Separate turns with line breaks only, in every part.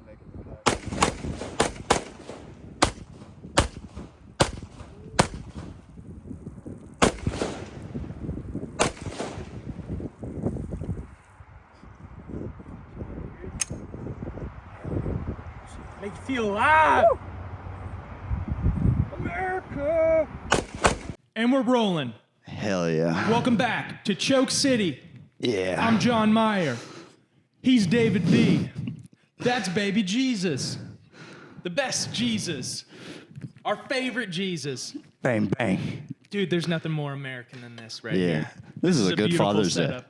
not making the cut.
Make you feel alive. Woo! America. And we're rolling.
Hell yeah.
Welcome back to Choke City.
Yeah.
I'm John Meyer. He's David B. That's baby Jesus. The best Jesus. Our favorite Jesus.
Bang, bang.
Dude, there's nothing more American than this right
Yeah.
here.
This is a good
beautiful
Father's
setup.
Day.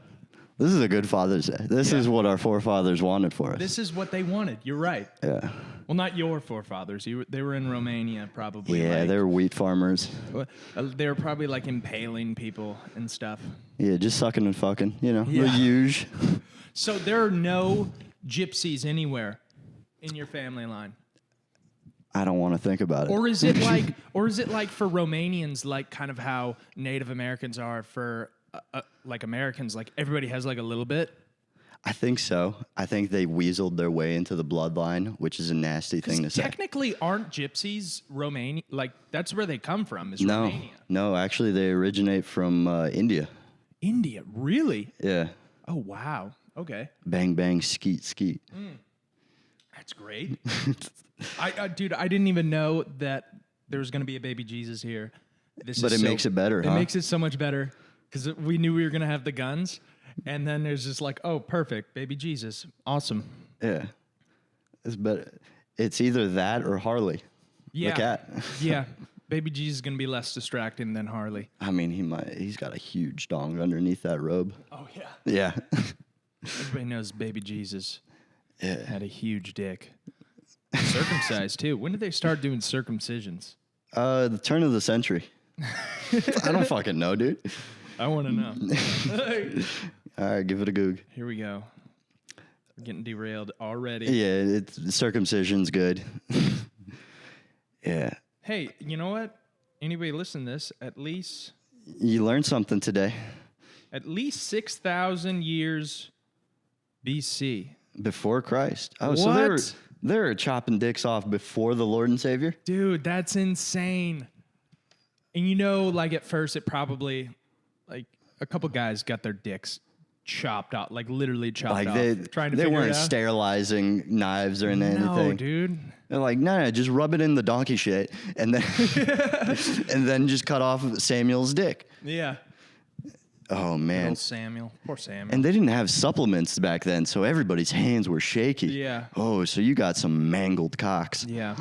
This is a good Father's Day. This is what our forefathers wanted for us.
This is what they wanted. You're right.
Yeah.
Well, not your forefathers. They were in Romania, probably.
Yeah,
like,
they were wheat farmers.
They were probably like impaling people and stuff.
Yeah, just sucking and fucking, you know, the
Yeah.
huge.
So there are no gypsies anywhere in your family line.
I don't want to think about it.
Or is it like for Romanians, like kind of how Native Americans are for like Americans, like everybody has like a little bit?
I think so. I think they weaseled their way into the bloodline, which is a nasty thing to say.
Technically, aren't gypsies Romania? Like that's where they come from, is Romania.
No, actually they originate from India.
India, really?
Yeah.
Oh, wow. Okay.
Bang, bang, skeet, skeet.
That's great. Dude, I didn't even know that there was going to be a baby Jesus here.
But it makes it better,
It
huh?
makes it so much better because we knew we were going to have the guns. And then there's just like, oh, perfect, baby Jesus. Awesome.
Yeah. It's better. It's either that or Harley.
Yeah.
The cat.
Yeah. Baby Jesus is going to be less distracting than Harley.
I mean, he's got a huge dong underneath that robe.
Oh, yeah.
Yeah.
Everybody knows baby Jesus
Yeah.
had a huge dick. Circumcised, too. When did they start doing circumcisions?
The turn of the century. I don't fucking know, dude.
I want to know.
All right, give it a goog.
Here we go. We're getting derailed already.
Yeah, circumcision's good. Yeah.
Hey, you know what? Anybody listen to this, at least
You learned something today.
6,000 years BC.
Before Christ. Oh,
What?
so they were chopping dicks off before the Lord and Savior?
Dude, that's insane. And you know, like at first it probably, like a couple guys got their dicks chopped off, like literally chopped off. Trying to
they
figure
weren't
it out.
sterilizing knives or anything.
No, dude.
They're like, no, just rub it in the donkey shit, and then and then just cut off Samuel's dick.
Yeah.
Oh man,
Old Samuel. Poor Samuel.
and they didn't have supplements back then, so everybody's hands were shaky.
Yeah.
Oh, so you got some mangled cocks.
Yeah.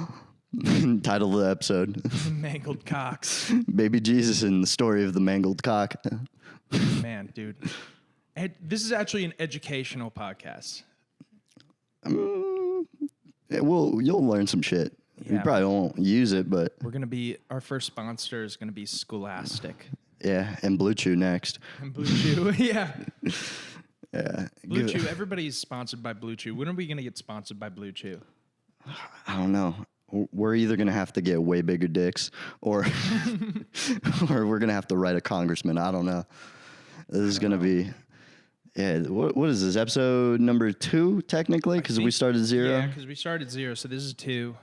Title of the episode:
Mangled cocks.
Baby Jesus and the story of the mangled cock.
Man, dude. This is actually an educational podcast.
Yeah, you'll learn some shit. You
Yeah.
probably won't use it, but
Our first sponsor is going to be Scholastic.
yeah, and Blue Chew next.
And Blue Chew. Yeah.
Yeah,
Blue Chew. Everybody's sponsored by Blue Chew. When are we going to get sponsored by Blue Chew?
I don't know. We're either gonna have to get way bigger dicks, or or we're gonna have to write a congressman. I don't know. This is gonna be, yeah. What is this, episode number 2 technically? Because we started 0.
Yeah, because we started 0, so this is 2.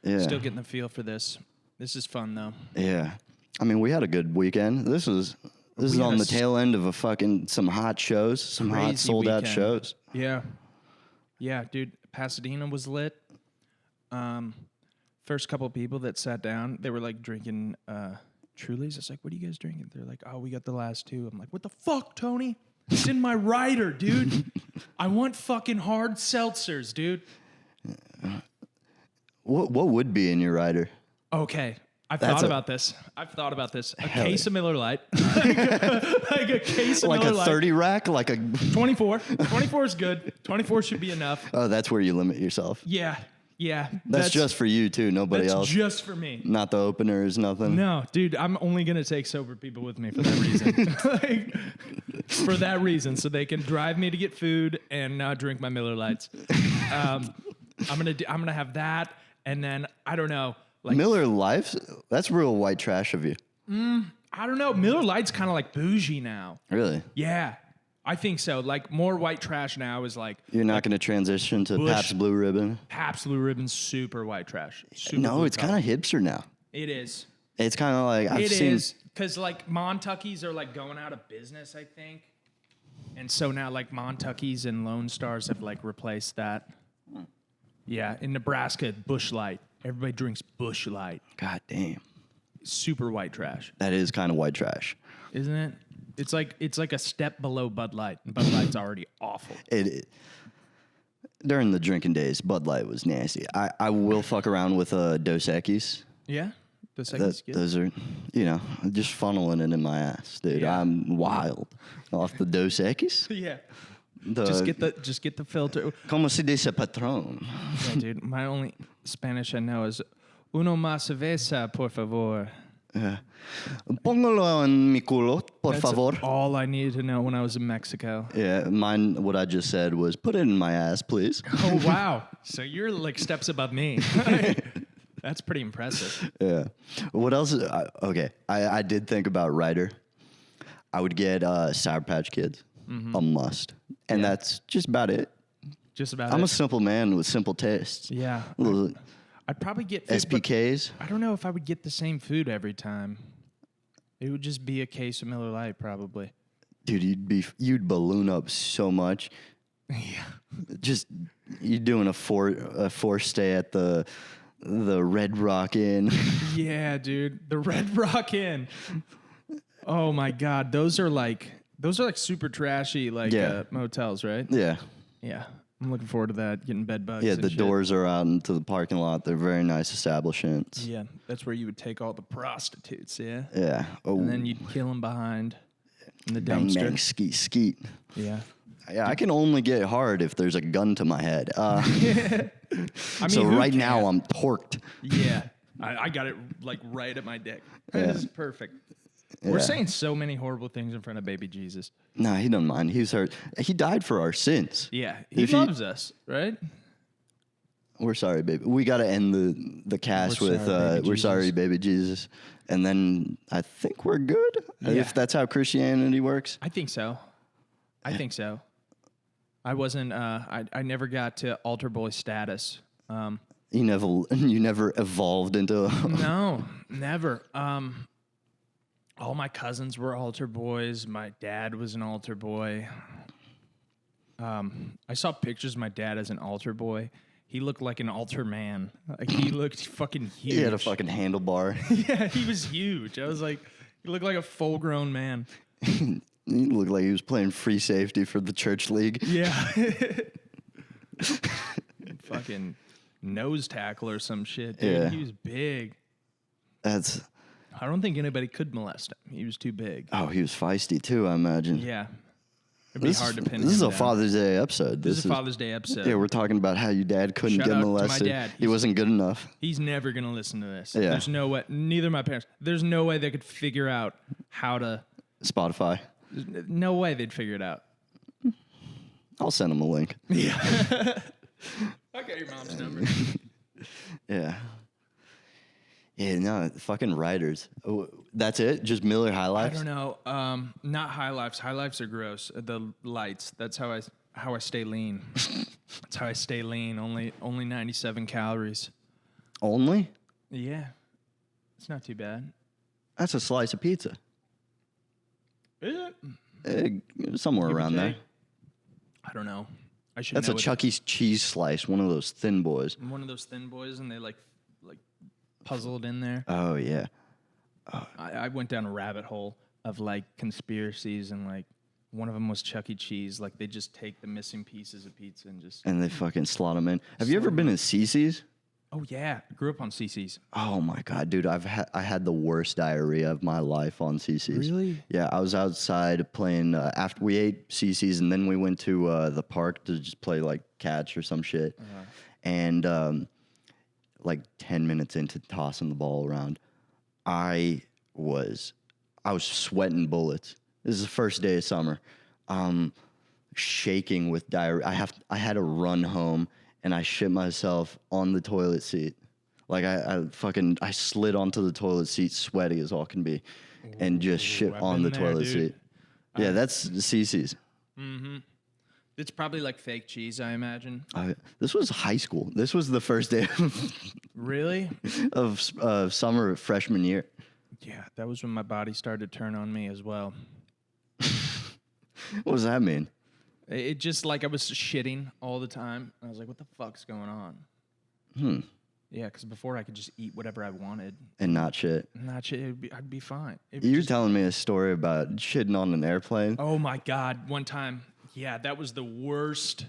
Yeah.
Still getting the feel for this. This is fun though.
Yeah. I mean, we had a good weekend. This is
We
on
had
the tail end of some hot shows, some hot
Crazy
sold out
weekend.
shows.
Yeah. Yeah, dude. Pasadena was lit. First couple of people that sat down, they were like drinking Trulies. It's like, what are you guys drinking? They're like, oh, we got the last 2. I'm like, what the fuck, Tony? It's in my rider, dude. I want fucking hard seltzers, dude.
What would be in your rider?
Okay. I've thought about this. A
Hell
case
yeah.
of Miller Lite. like a case of
Like
Miller
a
Lite.
30 rack? Like a
24. 24 is good. 24 should be enough.
Oh, that's where you limit yourself.
Yeah. Yeah.
That's just for you too. Nobody
that's
else.
just for me.
Not the openers. Nothing.
No, dude, I'm only going to take sober people with me for that reason. For that reason, so they can drive me to get food and not drink my Miller Lights. I'm gonna have that, and then I don't know, like
Miller Life's, that's real white trash of you.
I don't know. Miller Lite's kind of like bougie now.
Really?
Yeah, I think so. Like more white trash now is like
You're not going to transition to
Bush.
Pabst Blue Ribbon?
Pabst Blue Ribbon's super white trash. Super
No,
blue
it's
collar.
kind of hipster now.
It is.
It's kind of like I've
It
seen.
is because like Montuckies are like going out of business, I think, and so now like Montuckies and Lone Stars have like replaced that. Yeah, in Nebraska, Bush Light. Everybody drinks Bush Light.
God damn,
Super white trash,
that is kind of white trash.
isn't it? It's like a step below Bud Light, and Bud Light's already awful.
During the drinking days, Bud Light was nasty. I will fuck around with Dos Equis.
Yeah, the second skit.
Those are, just funneling it in my ass, dude.
Yeah.
I'm wild off the Dos Equis.
Yeah,
The,
just get the filter.
Como se dice patrón?
Yeah, dude. My only Spanish I know is uno más cerveza, por favor.
Póngalo en mi culo, por
That's
favor.
all I needed to know when I was in Mexico.
Yeah, mine. What I just said was, put it in my ass, please.
Oh, wow. So you're like steps above me. That's pretty impressive.
Yeah. What else? Okay, I did think about Ryder. I would get Sour Patch Kids, a must, and that's just about it.
Just about
I'm
it.
a simple man with simple tastes.
Yeah.
Little
I'd probably get food, but
SPKs.
I don't know if I would get the same food every time. It would just be a case of Miller Lite, probably.
Dude, you'd balloon up so much.
Yeah.
Just you doing a four stay at the Red Rock Inn.
Yeah, dude. The Red Rock Inn. Oh my God. Those are like super trashy motels, right?
Yeah.
Yeah. I'm looking forward to that, getting bed bugs.
Yeah,
and
the
shit.
doors are out into the parking lot. They're very nice establishments.
Yeah, that's where you would take all the prostitutes, yeah?
Yeah. Oh,
And then you'd kill them behind in the
bang,
dumpster.
bang, skeet, skeet.
Yeah.
Yeah, I can only get hard if there's a gun to my head.
I mean,
So
who
right now
can't?
I'm torqued.
Yeah. I got it like right at my dick.
Yeah.
This is perfect. We're
Yeah.
saying so many horrible things in front of baby Jesus.
No, he doesn't mind. He's hurt. He died for our sins.
Yeah. He
If he-
loves us, right?
We're sorry, baby. We got to end the cast
We're
with
sorry, baby
"We're
Jesus."
sorry, baby Jesus," and then I think we're good.
Yeah.
If that's how Christianity works.
I think so. I think so. I wasn't, I never got to altar boy status.
You never evolved into.
No, never. All my cousins were altar boys. My dad was an altar boy. I saw pictures of my dad as an altar boy. He looked like an altar man. Like he looked fucking huge.
He had a fucking handlebar.
Yeah, he was huge. I was like, he looked like a full-grown man.
He looked like he was playing free safety for the church league.
Yeah. Fucking nose tackle or some shit, dude.
Yeah.
He was big.
That's.
I don't think anybody could molest him. He was too big.
Oh, he was feisty too. I imagine.
Yeah. It'd be hard to pin
This is
him
a
down.
Father's Day episode.
This is a Father's Day episode.
Yeah, we're talking about how your dad couldn't
Shout
get
out to my
molested.
dad.
He wasn't good enough.
He's never going to listen to this.
Yeah.
There's no way. Neither my parents. There's no way they could figure out how to.
Spotify.
No way they'd figure it out.
I'll send him a link.
Yeah. I got your mom's number.
Yeah. Yeah, no, fucking writers. Oh, that's it? Just Miller High
I
Lifes?
don't know. Not High Lifes. High Lifes are gross. The lights. That's how I stay lean. That's how I stay lean. Only 97 calories.
Only?
Yeah. It's not too bad.
That's a slice of pizza.
Is it?
Somewhere
Give or
around there.
take? I don't know. I should
That's
know
a
it.
Chuck E. Cheese slice, one of those thin boys.
One of those thin boys, and they like puzzled in there.
Oh, yeah.
I went down a rabbit hole of like conspiracies, and like one of them was Chuck E. Cheese. Like they just take the missing pieces of pizza and just.
And they fucking slot them in. Have you ever been in CC's?
Oh yeah, I grew up on CC's.
Oh my god, dude! I had the worst diarrhea of my life on CC's.
Really?
Yeah, I was outside playing after we ate CC's, and then we went to the park to just play like catch or some shit. And like 10 minutes into tossing the ball around, I was sweating bullets. This is the first day of summer. Shaking with diarrhea. I had to run home. And I shit myself on the toilet seat. Like I slid onto the toilet seat, sweaty as all can be, and just shit
I've
on the
been there,
toilet
dude.
seat. Yeah, that's CC's.
It's probably like fake cheese, I imagine.
This was high school. This was the first day
Really?
of summer freshman year.
Yeah, that was when my body started to turn on me as well.
What does that mean?
It just like I was shitting all the time. I was like, what the fuck's going on? Yeah, because before I could just eat whatever I wanted.
And not shit.
Not shit. I'd be fine.
You're telling me a story about shitting on an airplane?
Oh my God. One time. Yeah, that was the worst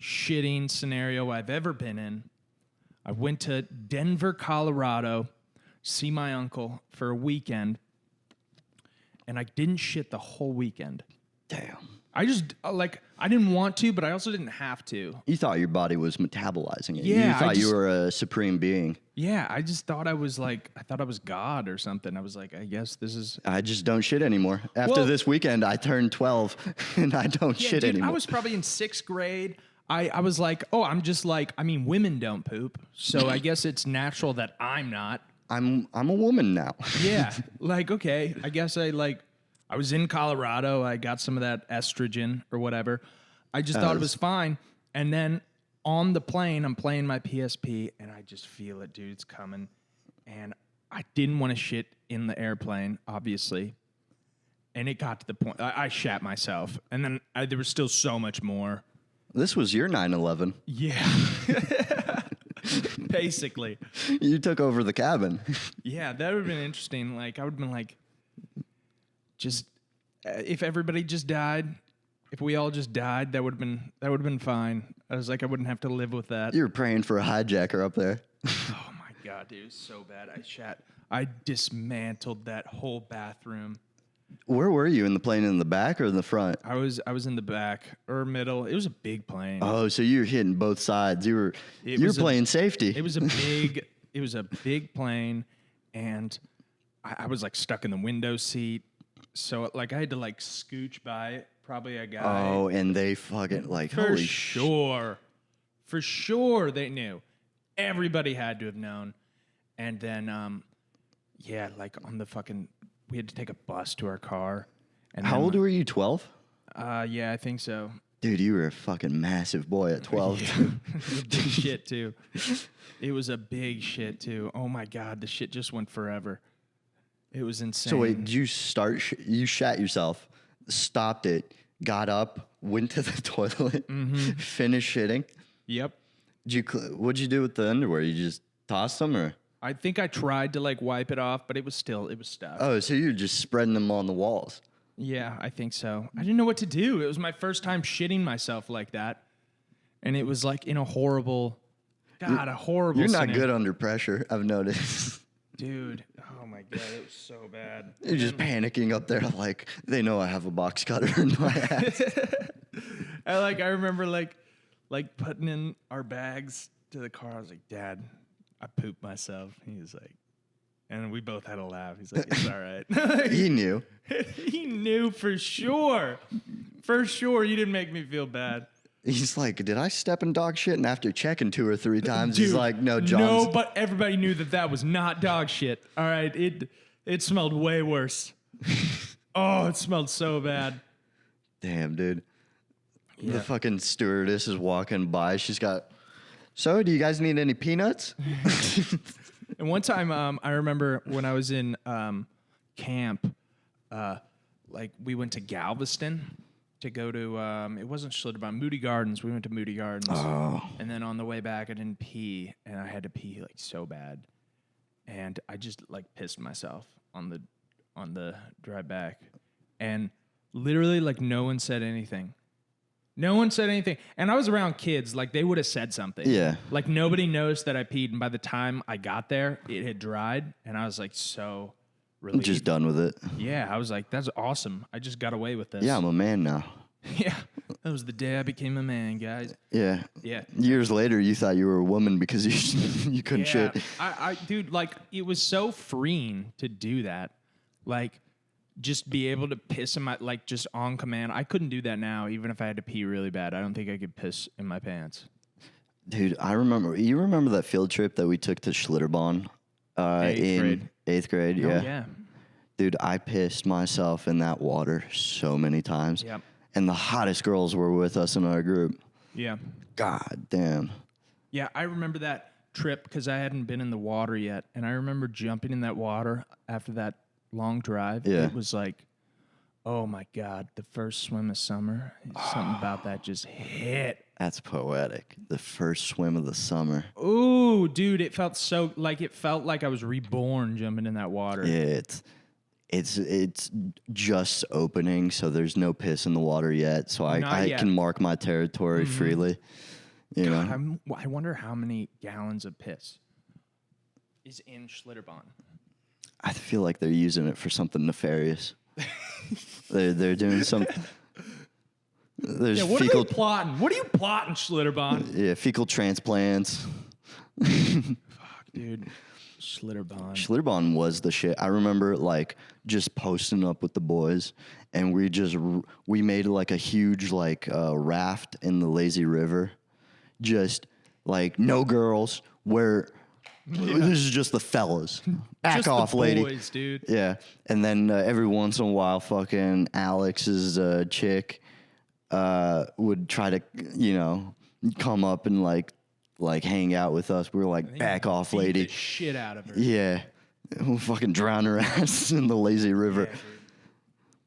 shitting scenario I've ever been in. I went to Denver, Colorado, see my uncle for a weekend, and I didn't shit the whole weekend.
Damn.
I just, I didn't want to, but I also didn't have to.
You thought your body was metabolizing it.
Yeah,
You thought you were a supreme being.
Yeah, I just thought I was God or something. I was like, I guess this is...
I just don't shit anymore. After this weekend, I turned 12, and I don't shit anymore.
I was probably in 6th grade. I was like, I'm just like, women don't poop, so I guess it's natural that I'm not.
I'm a woman now.
Yeah, okay, I guess I was in Colorado. I got some of that estrogen or whatever. I just thought it was fine. And then on the plane, I'm playing my PSP, and I just feel it, dude. It's coming. And I didn't want to shit in the airplane, obviously. And it got to the point. I shat myself. And then there was still so much more.
This was your 9/11.
Yeah. Basically.
You took over the cabin.
Yeah, that would have been interesting. I would have been like, just if everybody just died, if we all just died, that would have been fine. I was like, I wouldn't have to live with that.
You were praying for a hijacker up there.
Oh my God, dude, it was so bad. I dismantled that whole bathroom.
Where were you, in the plane, in the back or in the front?
I was in the back or middle. It was a big plane.
Oh, so you were hitting both sides. You were playing safety.
It was a big plane, and I was stuck in the window seat. So I had to scooch by probably a guy.
Oh, and they fucking
for sure. For sure they knew. Everybody had to have known. And then on the fucking, we had to take a bus to our car. And
how old were you, 12?
Yeah, I think so.
Dude, you were a fucking massive boy at 12.
Yeah. It was a big shit too. It was a big shit too. Oh my God, the shit just went forever. It was insane.
So wait, did you you shat yourself, stopped it, got up, went to the toilet, finished shitting?
Yep.
What'd you do with the underwear? You just tossed them, or?
I think I tried to wipe it off, but it was stuck.
Oh, so you were just spreading them on the walls.
Yeah, I think so. I didn't know what to do. It was my first time shitting myself like that. And it was in a horrible
You're not
scenario.
good under pressure, I've noticed.
Dude, oh my God, it was so bad.
You're just panicking up there they know I have a box cutter in my ass.
I remember putting in our bags to the car. I was like, Dad, I pooped myself. He was like, and we both had a laugh. He's like, it's all right.
He knew.
He knew for sure. For sure, you didn't make me feel bad.
He's like, did I step in dog shit? And after checking 2 or 3 times,
Dude,
he's like, no, John's.
No, but everybody knew that was not dog shit. All right, it smelled way worse. Oh, it smelled so bad.
Damn, dude.
Yeah.
The fucking stewardess is walking by. She's got, so do you guys need any peanuts?
And one time, I remember when I was in camp, we went to Galveston to go to, it wasn't Schlitterbahn, Moody Gardens. We went to Moody Gardens.
Oh.
And then on the way back, I didn't pee, and I had to pee so bad. And I just pissed myself on the drive back. And literally no one said anything. No one said anything. And I was around kids, they would have said something.
Yeah.
Nobody noticed that I peed, and by the time I got there, it had dried, and I was so relieved.
I'm just done with it.
Yeah, I was like, that's awesome. I just got away with this.
Yeah, I'm a man now.
Yeah, that was the day I became a man, guys.
Yeah.
Yeah.
Years later, you thought you were a woman because you couldn't shit.
Dude, it was so freeing to do that. Just be able to piss in my, just on command. I couldn't do that now, even if I had to pee really bad. I don't think I could piss in my pants.
Dude, you remember that field trip that we took to Schlitterbahn? In 8th grade,
Oh,
yeah.
yeah.
Dude, I pissed myself in that water so many times.
Yep.
and the hottest girls were with us in our group.
Yeah.
God damn.
Yeah, I remember that trip because I hadn't been in the water yet. And I remember jumping in that water after that long drive.
Yeah.
It was like, oh my God, the first swim of summer. Something about that just hit.
That's poetic. The first swim of the summer.
Ooh, dude, it felt like I was reborn jumping in that water.
Yeah, it's just opening, so there's no piss in the water yet. So
Not
I
yet.
can mark my territory freely. You know?
God, I wonder how many gallons of piss is in Schlitterbahn.
I feel like they're using it for something nefarious. they're doing some. There's
Yeah, what are
fecal
you plotting? What are you plotting, Schlitterbahn?
fecal transplants.
Fuck, dude. Schlitterbahn.
Schlitterbahn was the shit. I remember like just posting up with the boys, and we made like a huge like raft in the lazy river, just like no girls. This is just the fellas. Back
Just
off,
the
lady.
boys, dude.
Yeah, and then every once in a while, fucking Alex's chick would try to, come up and like hang out with us. We were like, back off,
Beat
lady.
the shit out of her.
Yeah, we'll fucking drown her ass in the lazy river.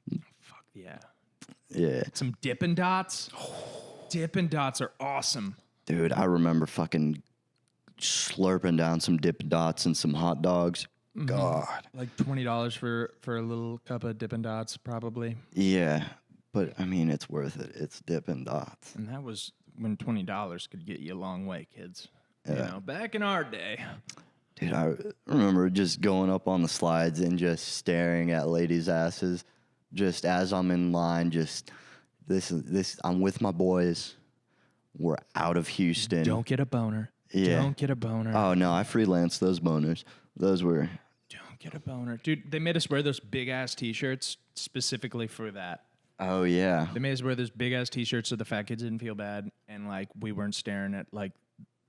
Yeah, fuck yeah.
Yeah,
Some Dippin' Dots. Dippin' Dots are awesome.
dude, I remember fucking slurping down some Dippin' Dots and some hot dogs. God.
Like $20 for a little cup of Dippin' Dots, probably.
Yeah, but I mean, it's worth it. It's Dippin' Dots.
And that was when $20 could get you a long way, kids.
Yeah.
You know, back in our day.
Dude, I remember just going up on the slides and just staring at ladies' asses, just as I'm in line. Just this. I'm with my boys. We're out of Houston.
Don't get a boner.
Yeah.
Don't get a boner.
Oh no, I freelanced those boners. Those were.
Don't get a boner. Dude, they made us wear those big ass t-shirts specifically for that.
Oh yeah.
They made us wear those big ass t-shirts so the fat kids didn't feel bad and like we weren't staring at like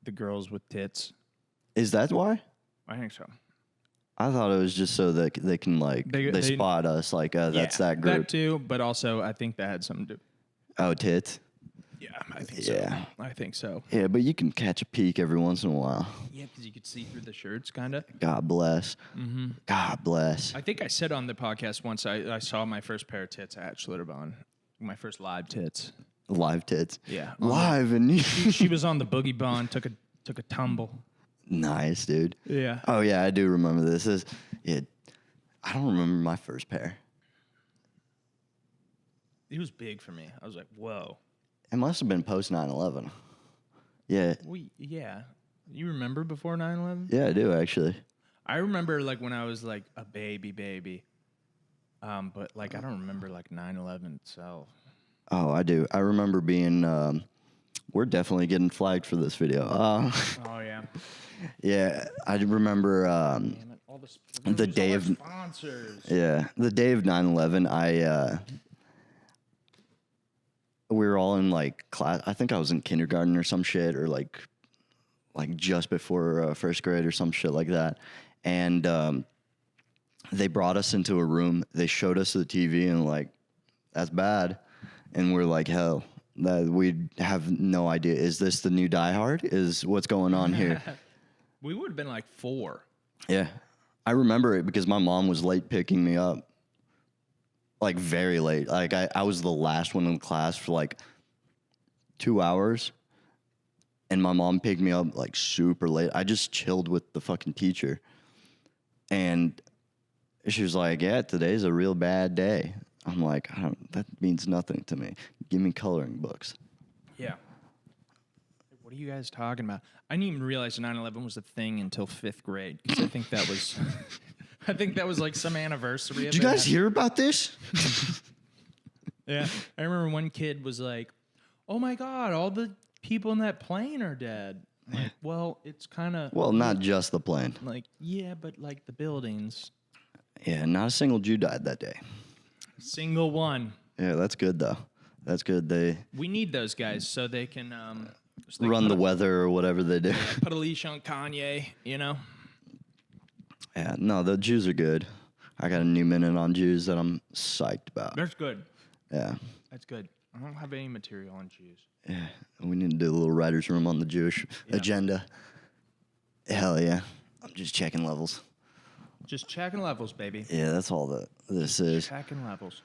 the girls with tits.
Is that why?
I think so.
I thought it was just so that they can like they spot us like that's that group.
That too, but also I think that had something to.
Oh, tits.
Yeah, I think so.
Yeah.
I think so.
Yeah, but you can catch a peek every once in a while.
Yeah, because you could see through the shirts, kind of.
God bless. God bless.
I think I said on the podcast once I saw my first pair of tits at Schlitterbahn. My first live tits.
Live tits.
Yeah.
Live and
She was on the boogie bond, took a tumble.
nice, dude.
Yeah.
Oh yeah, I do remember this. I don't remember my first pair.
It was big for me. I was like, whoa.
It must have been post 9/11. Yeah.
Yeah. You remember before 9/11?
Yeah, I do actually.
I remember like when I was like a baby. But like I don't remember like 9/11 itself.
Oh, I do. I remember being. We're definitely getting flagged for this video.
Oh yeah.
Yeah, I remember.
Damn it. All
The day
all
of-
our sponsors.
Yeah, the day of 9/11, we were all in like class. I think I was in kindergarten or some shit, or like just before first grade or some shit like that. And they brought us into a room. They showed us the TV and like, that's bad. And we're like, hell, that we have no idea. Is this the new Die Hard? Is what's going on here?
We would have been like 4.
Yeah, I remember it because my mom was late picking me up. Like very late. Like I was the last one in class for like 2 hours. And my mom picked me up like super late. I just chilled with the fucking teacher. And she was like, yeah, today's a real bad day. I'm like, that means nothing to me. Give me coloring books.
Yeah. What are you guys talking about? I didn't even realize 9/11 was a thing until 5th grade. Because I think that was I think that was like some anniversary of
Did you
it.
guys hear about this?
Yeah. I remember one kid was like, oh my God, all the people in that plane are dead. I'm like, well, it's kind of
Well, not just the plane.
like, yeah, but like the buildings.
Yeah, not a single Jew died that day.
Single one.
Yeah, that's good though. That's good. They
We need those guys so they can
run the weather or whatever they do.
put a leash on Kanye, you know?
Yeah, no, the Jews are good. I got a new minute on Jews that I'm psyched about.
That's good.
Yeah.
That's good. I don't have any material on Jews.
Yeah, we need to do a little writer's room on the Jewish agenda. Hell yeah. I'm just checking levels.
Just checking levels, baby.
Yeah, that's all that this is.
Checking levels.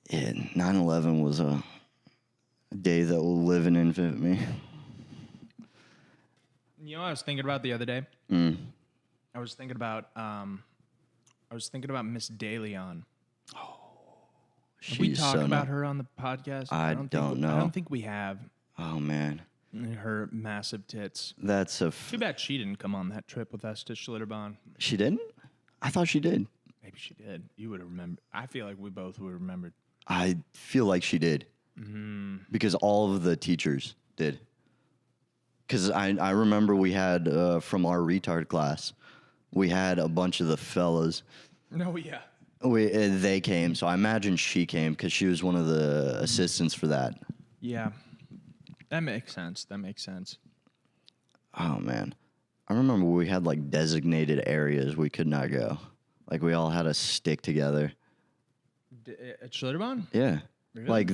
Yeah, 9/11 was a day that will live in infamy.
You know what I was thinking about the other day?
Mm.
I was thinking about Miss DeLeon. Have we
She's
talked
so
about her on the podcast?
I don't know.
I don't think we have.
Oh, man.
Her massive tits.
That's a...
Too bad she didn't come on that trip with us to Schlitterbahn.
She didn't? I thought she did.
Maybe she did. You would have remembered. I feel like we both would have remembered.
I feel like she did. Because all of the teachers did. Because I remember we had, from our retard class, we had a bunch of the fellas.
No, yeah.
They came, so I imagine she came because she was one of the assistants for that.
Yeah. That makes sense.
Oh, man. I remember we had, like, designated areas we could not go. Like, we all had to stick together.
At Schlitterbahn?
Yeah.
Really?
Like,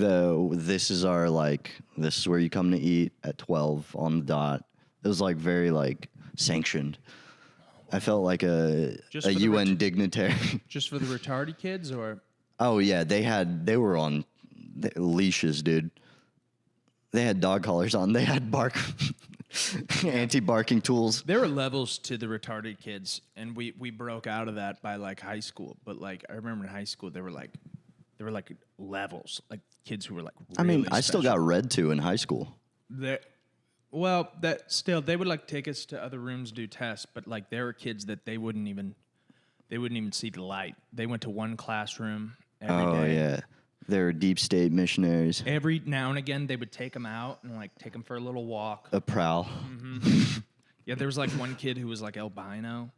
this is where you come to eat at 12 on the dot. It was, like, very, like, sanctioned. I felt like a UN dignitary.
Just for the retarded kids, or?
Oh, yeah. They were on leashes, dude. They had dog collars on. They had anti-barking tools.
There were levels to the retarded kids, and we broke out of that by like high school. But like I remember in high school, there were like levels, like kids who were like. Really
I still got read to in high school.
That still they would like take us to other rooms, do tests, but like there were kids that they wouldn't even see the light. They went to one classroom every day.
Oh yeah. They were deep state missionaries.
Every now and again, they would take them out and like take them for a little walk.
A prowl.
Yeah, there was like one kid who was like albino.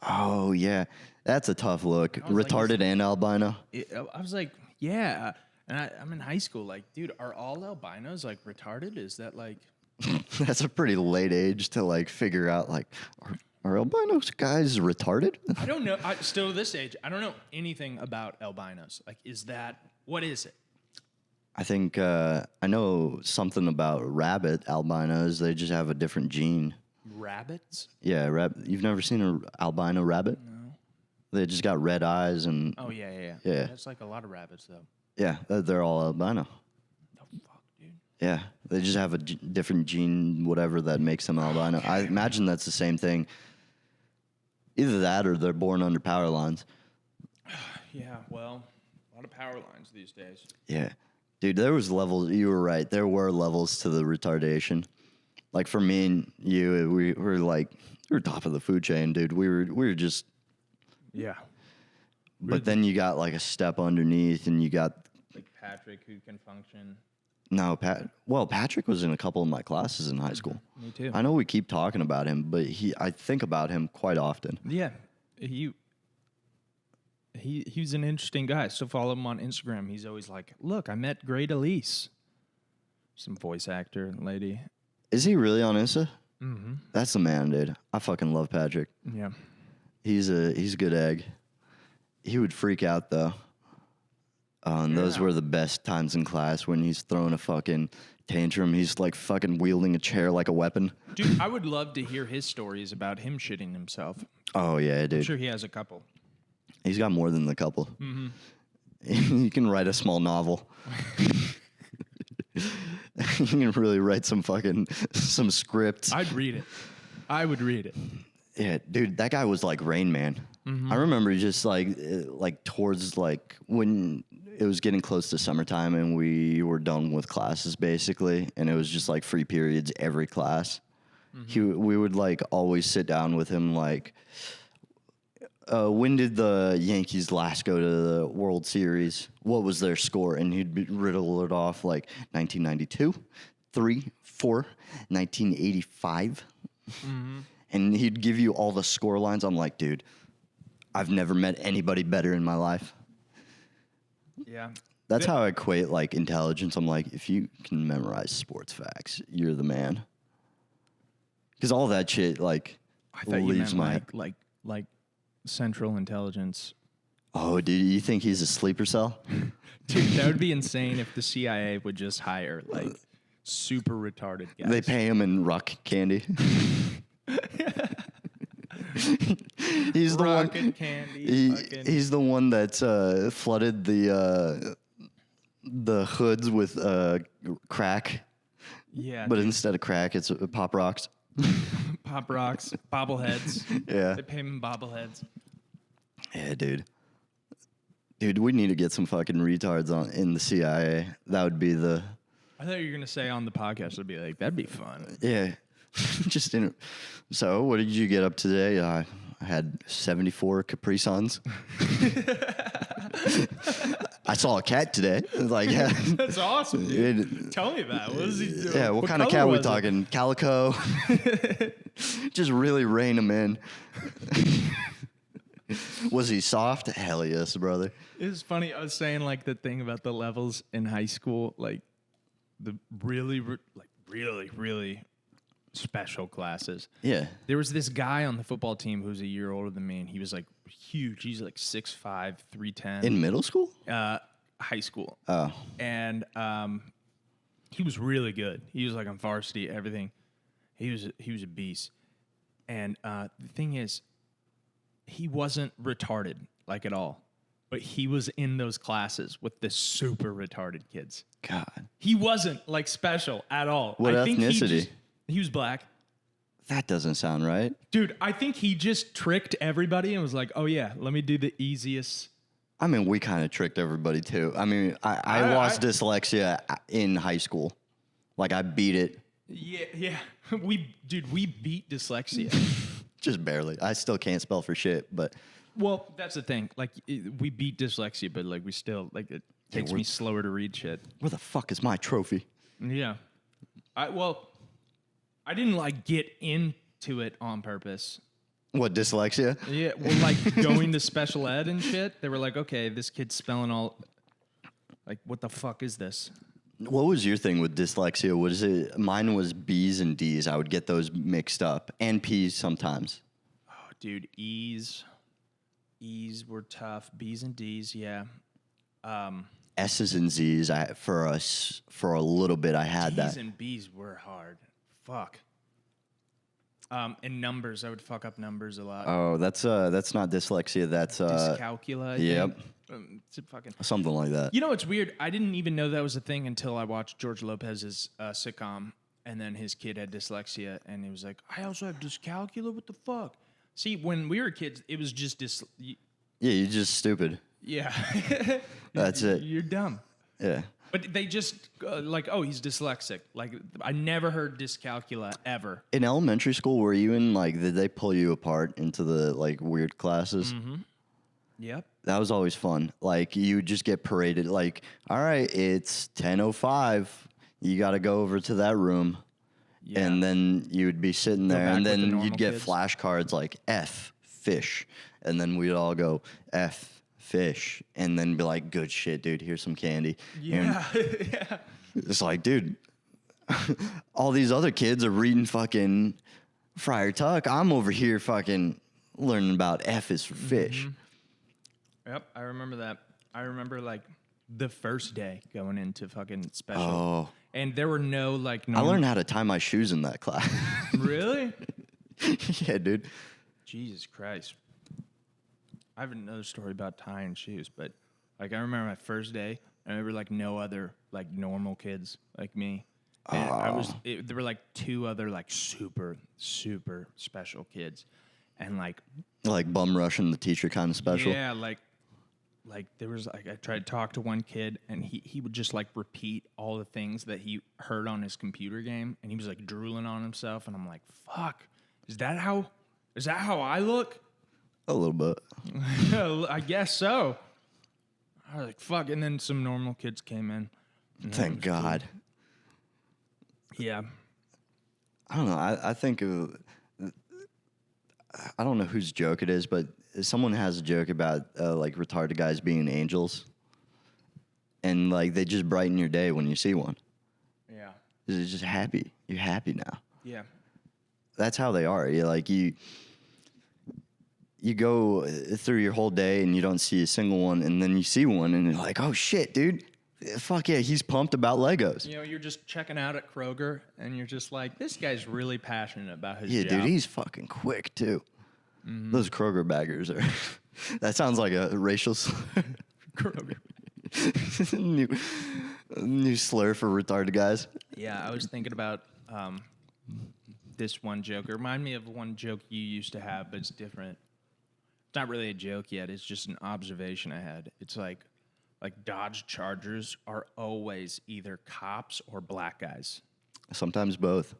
Oh yeah, that's a tough look. Retarded and albino.
I was like, yeah, and I'm in high school. Like, dude, are all albinos like retarded? Is that like?
That's a pretty late age to like figure out like are albinos guys retarded?
I don't know. Still to this age, I don't know anything about albinos. Like, what is it?
I think I know something about rabbit albinos. They just have a different gene.
Rabbits?
Yeah, you've never seen an albino rabbit?
No.
They just got red eyes and.
Oh yeah.
Yeah.
That's like a lot of rabbits though.
Yeah, they're all albino.
The fuck, dude.
Yeah, they just have a different gene, whatever, that makes them albino. I imagine that's the same thing. Either that or they're born under power lines.
Yeah, well, a lot of power lines these days.
Yeah. Dude, there was levels. You were right. There were levels to the retardation. Like for me and you, we were top of the food chain, dude. We were just.
Yeah.
But then you got like a step underneath, and you got
like Patrick who can function.
No, Patrick was in a couple of my classes in high school.
Me too.
I know we keep talking about him, but I think about him quite often.
Yeah, he's an interesting guy. So follow him on Instagram. He's always like, "Look, I met Great Elise, some voice actor lady."
Is he really on Insta?
Mm-hmm.
That's the man, dude. I fucking love Patrick.
Yeah,
he's a good egg. He would freak out though. And those were the best times in class when he's throwing a fucking tantrum. He's like fucking wielding a chair like a weapon.
Dude, I would love to hear his stories about him shitting himself.
Oh yeah, dude.
I'm sure he has a couple.
He's got more than a couple.
Mm-hmm.
He can write a small novel. He can really write some scripts.
I'd read it. I would read it.
Yeah, dude, that guy was like Rain Man. Mm-hmm. I remember just like towards like when it was getting close to summertime and we were done with classes basically, and it was just like free periods every class. Mm-hmm. We would like always sit down with him like, when did the Yankees last go to the World Series? What was their score? And he'd riddle it off like 1992, 3, 4, 1985. Mm-hmm. And he'd give you all the score lines. I'm like, dude, I've never met anybody better in my life.
Yeah.
That's how I equate like intelligence. I'm like, if you can memorize sports facts, you're the man. Because all that shit like
I thought you meant like central intelligence.
Oh, dude, you think he's a sleeper cell?
Dude, that would be insane if the CIA would just hire like super retarded guys.
They pay him in rock candy. He's the
Rocket
one.
candy.
He's the one that flooded the hoods with crack.
Yeah.
But instead of crack, it's Pop Rocks.
Pop Rocks, bobbleheads.
Yeah.
They pay him in bobbleheads.
Yeah, dude. Dude, we need to get some fucking retards in the CIA. That would be the...
I thought you were going to say on the podcast, I'd be like, that'd be fun.
Yeah. So, what did you get up today? I had 74 Capri Suns. I saw a cat today. It was like, yeah.
That's awesome, dude. Tell me that. What was he doing?
Yeah, what kind of cat we talking? Calico? Just really rein him in. Was he soft? Hell yes, brother.
It was funny. I was saying like the thing about the levels in high school, like the really special classes.
Yeah.
There was this guy on the football team who was a year older than me, and he was like huge. He's like 6'5", 310.
In middle school?
High school.
Oh.
And he was really good. He was like on varsity, everything. He was a beast. And the thing is, he wasn't retarded like at all, but he was in those classes with the super retarded kids.
God.
He wasn't like special at all.
What ethnicity?
He was black.
That doesn't sound right.
Dude, I think he just tricked everybody and was like, oh yeah, let me do the easiest.
I mean, we kind of tricked everybody too. I mean, I lost dyslexia in high school. Like, I beat it.
Yeah. We beat dyslexia.
Just barely. I still can't spell for shit, but...
Well, that's the thing. Like, we beat dyslexia, but like we still, like, it takes me slower to read shit.
Where the fuck is my trophy?
Yeah. I didn't like get into it on purpose.
What, dyslexia?
Yeah, well, like going to special ed and shit, they were like, okay, this kid's spelling all, like, what the fuck is this?
What was your thing with dyslexia? Was it, mine was B's and D's. I would get those mixed up, and P's sometimes.
Oh, dude, E's were tough. B's and D's, yeah.
S's and Z's. For a little bit, I had that.
D's and B's were hard. Fuck. And numbers, I would fuck up numbers a lot.
Oh, that's not dyslexia. That's
Dyscalculia.
Yep.
It's a fucking
Something like that.
You know what's weird? I didn't even know that was a thing until I watched George Lopez's sitcom, and then his kid had dyslexia, and he was like, "I also have dyscalculia. What the fuck?" See, when we were kids, it was just
Yeah, you're just stupid.
Yeah,
That's it.
You're dumb.
Yeah.
But they just like, oh, he's dyslexic. Like, I never heard dyscalculia ever.
In elementary school, were you in like? Did they pull you apart into the like weird classes?
Mm-hmm. Yep.
That was always fun. Like, you would just get paraded. Like, all right, it's 10:05. You got to go over to that room. Yeah. And then you would be sitting there, and then you'd get flashcards like F, fish. And then we'd all go, F, fish. And then be like, good shit, dude, here's some candy.
Yeah. Yeah.
It's like, dude, all these other kids are reading fucking Friar Tuck. I'm over here fucking learning about F is for fish.
Mm-hmm. Yep, I remember that. I remember, like, the first day going into fucking special.
Oh.
And there were no, like...
I learned how to tie my shoes in that class.
Really?
Yeah, dude.
Jesus Christ. I have another story about tying shoes, but, like, I remember my first day, and there were, like, no other, like, normal kids like me. And there were, like, two other, like, super, super special kids. And, like...
Like bum rushing the teacher kind of special?
Yeah, like there was like I tried to talk to one kid and he would just like repeat all the things that he heard on his computer game and he was like drooling on himself and I'm like, fuck, is that how I look?
A little bit.
I guess so. I was like, fuck, and then some normal kids came in.
Thank God.
Cool. Yeah.
I don't know. I think I don't know whose joke it is, but someone has a joke about like retarded guys being angels, and like they just brighten your day when you see one.
Yeah,
it's just happy. You're happy now.
Yeah,
that's how they are. You like you. you go through your whole day and you don't see a single one, and then you see one and you're like, oh shit, dude. Fuck yeah, he's pumped about Legos.
You know, you're just checking out at Kroger, and you're just like, this guy's really passionate about his
Yeah,
job.
dude, he's fucking quick too. Those Kroger baggers are. That sounds like a racial slur.
Kroger.
new slur for retarded guys.
Yeah, I was thinking about this one joke. It reminded me of one joke you used to have, but it's different. It's not really a joke yet. It's just an observation I had. It's like Dodge Chargers are always either cops or black guys.
Sometimes both.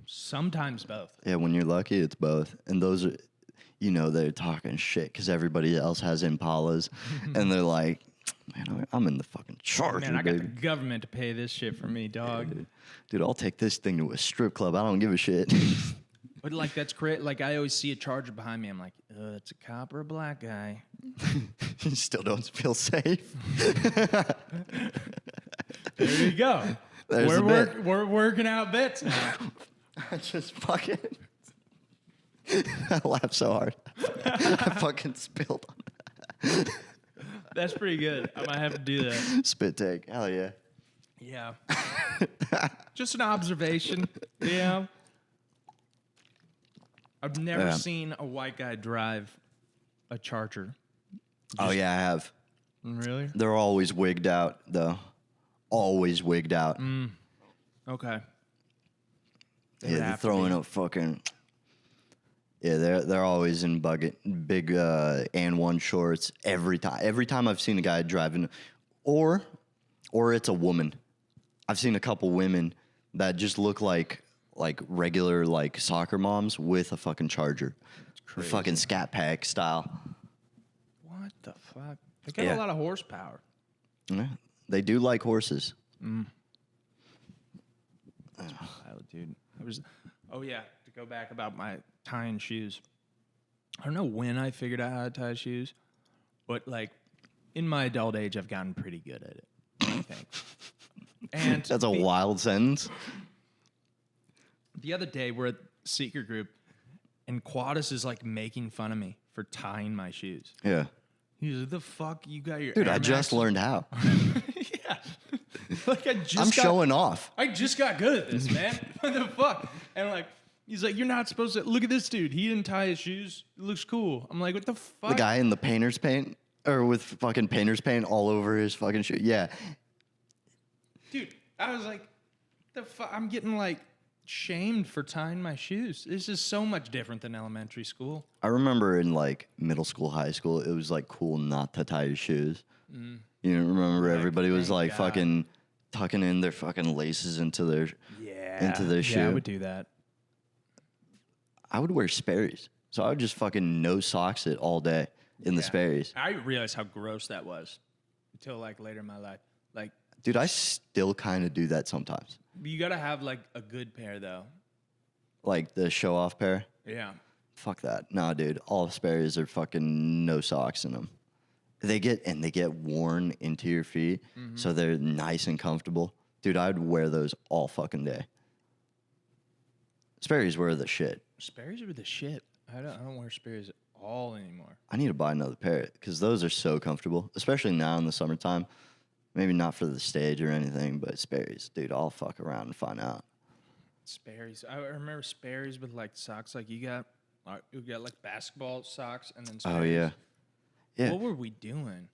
Sometimes both.
Yeah, when you're lucky, it's both. And those are, they're talking shit because everybody else has Impalas, and they're like, man, I'm in the fucking Charger,
Man, I got
baby.
the government to pay this shit for me, dog.
Dude, I'll take this thing to a strip club. I don't give a shit.
But like that's great. Like I always see a Charger behind me. I'm like, it's a cop or a black guy.
You still don't feel safe.
There you go. We're working out bits now.
I just fucking. I laughed so hard. I fucking spilled on that.
That's pretty good. I might have to do that.
Spit take. Hell yeah.
Yeah. Just an observation. Yeah. I've never seen a white guy drive a Charger.
Oh, yeah, I have.
Really?
They're always wigged out, though. Always wigged out.
Okay.
Yeah, they're throwing up fucking. Yeah, they're always in big and one shorts every time. Every time I've seen a guy driving, or it's a woman. I've seen a couple women that just look like regular like soccer moms with a fucking Charger, fucking Scat Pack style.
What the fuck? They got a lot of horsepower.
Yeah, they do like horses.
That's wild, dude. Oh yeah, to go back about my tying shoes. I don't know when I figured out how to tie shoes, but like in my adult age, I've gotten pretty good at it, I think. And
That's a wild sentence.
the other day, we're at Secret Group, and Quadus is like making fun of me for tying my shoes.
Yeah.
He's like, "The fuck, you got your
Dude,
Air
I just
Maxes?"
learned how.
Yeah, like
I'm showing off.
I just got good at this, man. What the fuck? And like, he's like, "You're not supposed to look at this dude. He didn't tie his shoes. It looks cool." I'm like, "What the fuck?"
The guy in the painter's paint, or with fucking painter's paint all over his fucking shoe. Yeah.
Dude, I was like, "The fuck?" I'm getting like shamed for tying my shoes. This is so much different than elementary school.
I remember in like middle school, high school, it was like cool not to tie your shoes. You remember everybody was
thank
like
God.
fucking tucking in their fucking laces into their shoe.
Yeah, I would do that.
I would wear Sperry's. So I would just fucking no socks it all day in the Sperry's.
I realized how gross that was until like later in my life. Like,
Dude, I still kind of do that sometimes.
you gotta have like a good pair though.
Like the show off pair.
Yeah.
Fuck that. Nah, dude. All Sperry's are fucking no socks in them. They get worn into your feet, so they're nice and comfortable. Dude, I'd wear those all fucking day. Sperry's were the shit.
Sperry's are the shit. I don't wear Sperry's at all anymore.
I need to buy another pair because those are so comfortable, especially now in the summertime. Maybe not for the stage or anything, but Sperry's, dude, I'll fuck around and find out.
Sperry's. I remember Sperry's with like socks like you got. You got like basketball socks and then Sperry's.
Oh, yeah. Yeah.
What were we doing?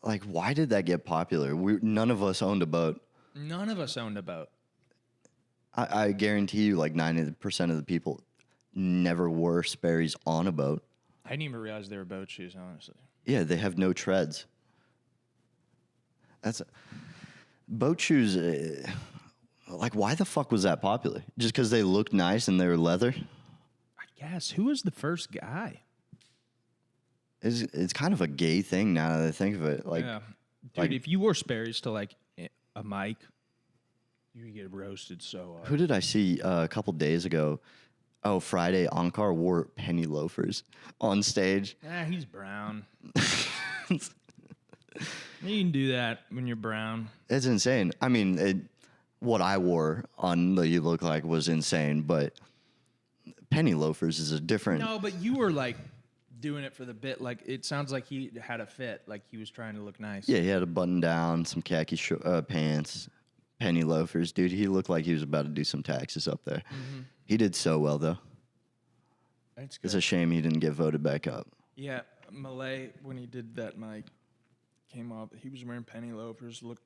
Like, why did that get popular? None of us owned a boat.
None of us owned a boat.
I guarantee you, like 90% of the people never wore Sperry's on a boat.
I didn't even realize they were boat shoes, honestly.
Yeah, they have no treads. Boat shoes. Like, why the fuck was that popular? Just because they looked nice and they were leather?
I guess. Who was the first guy?
It's kind of a gay thing now that I think of it. Like,
Yeah. Dude, if you wore Sperry's to like a mic, you would get roasted so hard.
who did I see a couple days ago? Oh, Friday, Onkar wore penny loafers on stage.
He's brown. You can do that when you're brown.
It's insane. I mean, what I wore on the You Look Like was insane, but penny loafers is a different.
No, but you were like doing it for the bit. Like, it sounds like he had a fit. Like, he was trying to look nice.
Yeah, he had a button down, some khaki pants, penny loafers. Dude, he looked like he was about to do some taxes up there.
Mm-hmm.
He did so well, though.
That's good.
It's a shame he didn't get voted back up.
Yeah, Malay, when he did that mic, came up. He was wearing penny loafers. Looked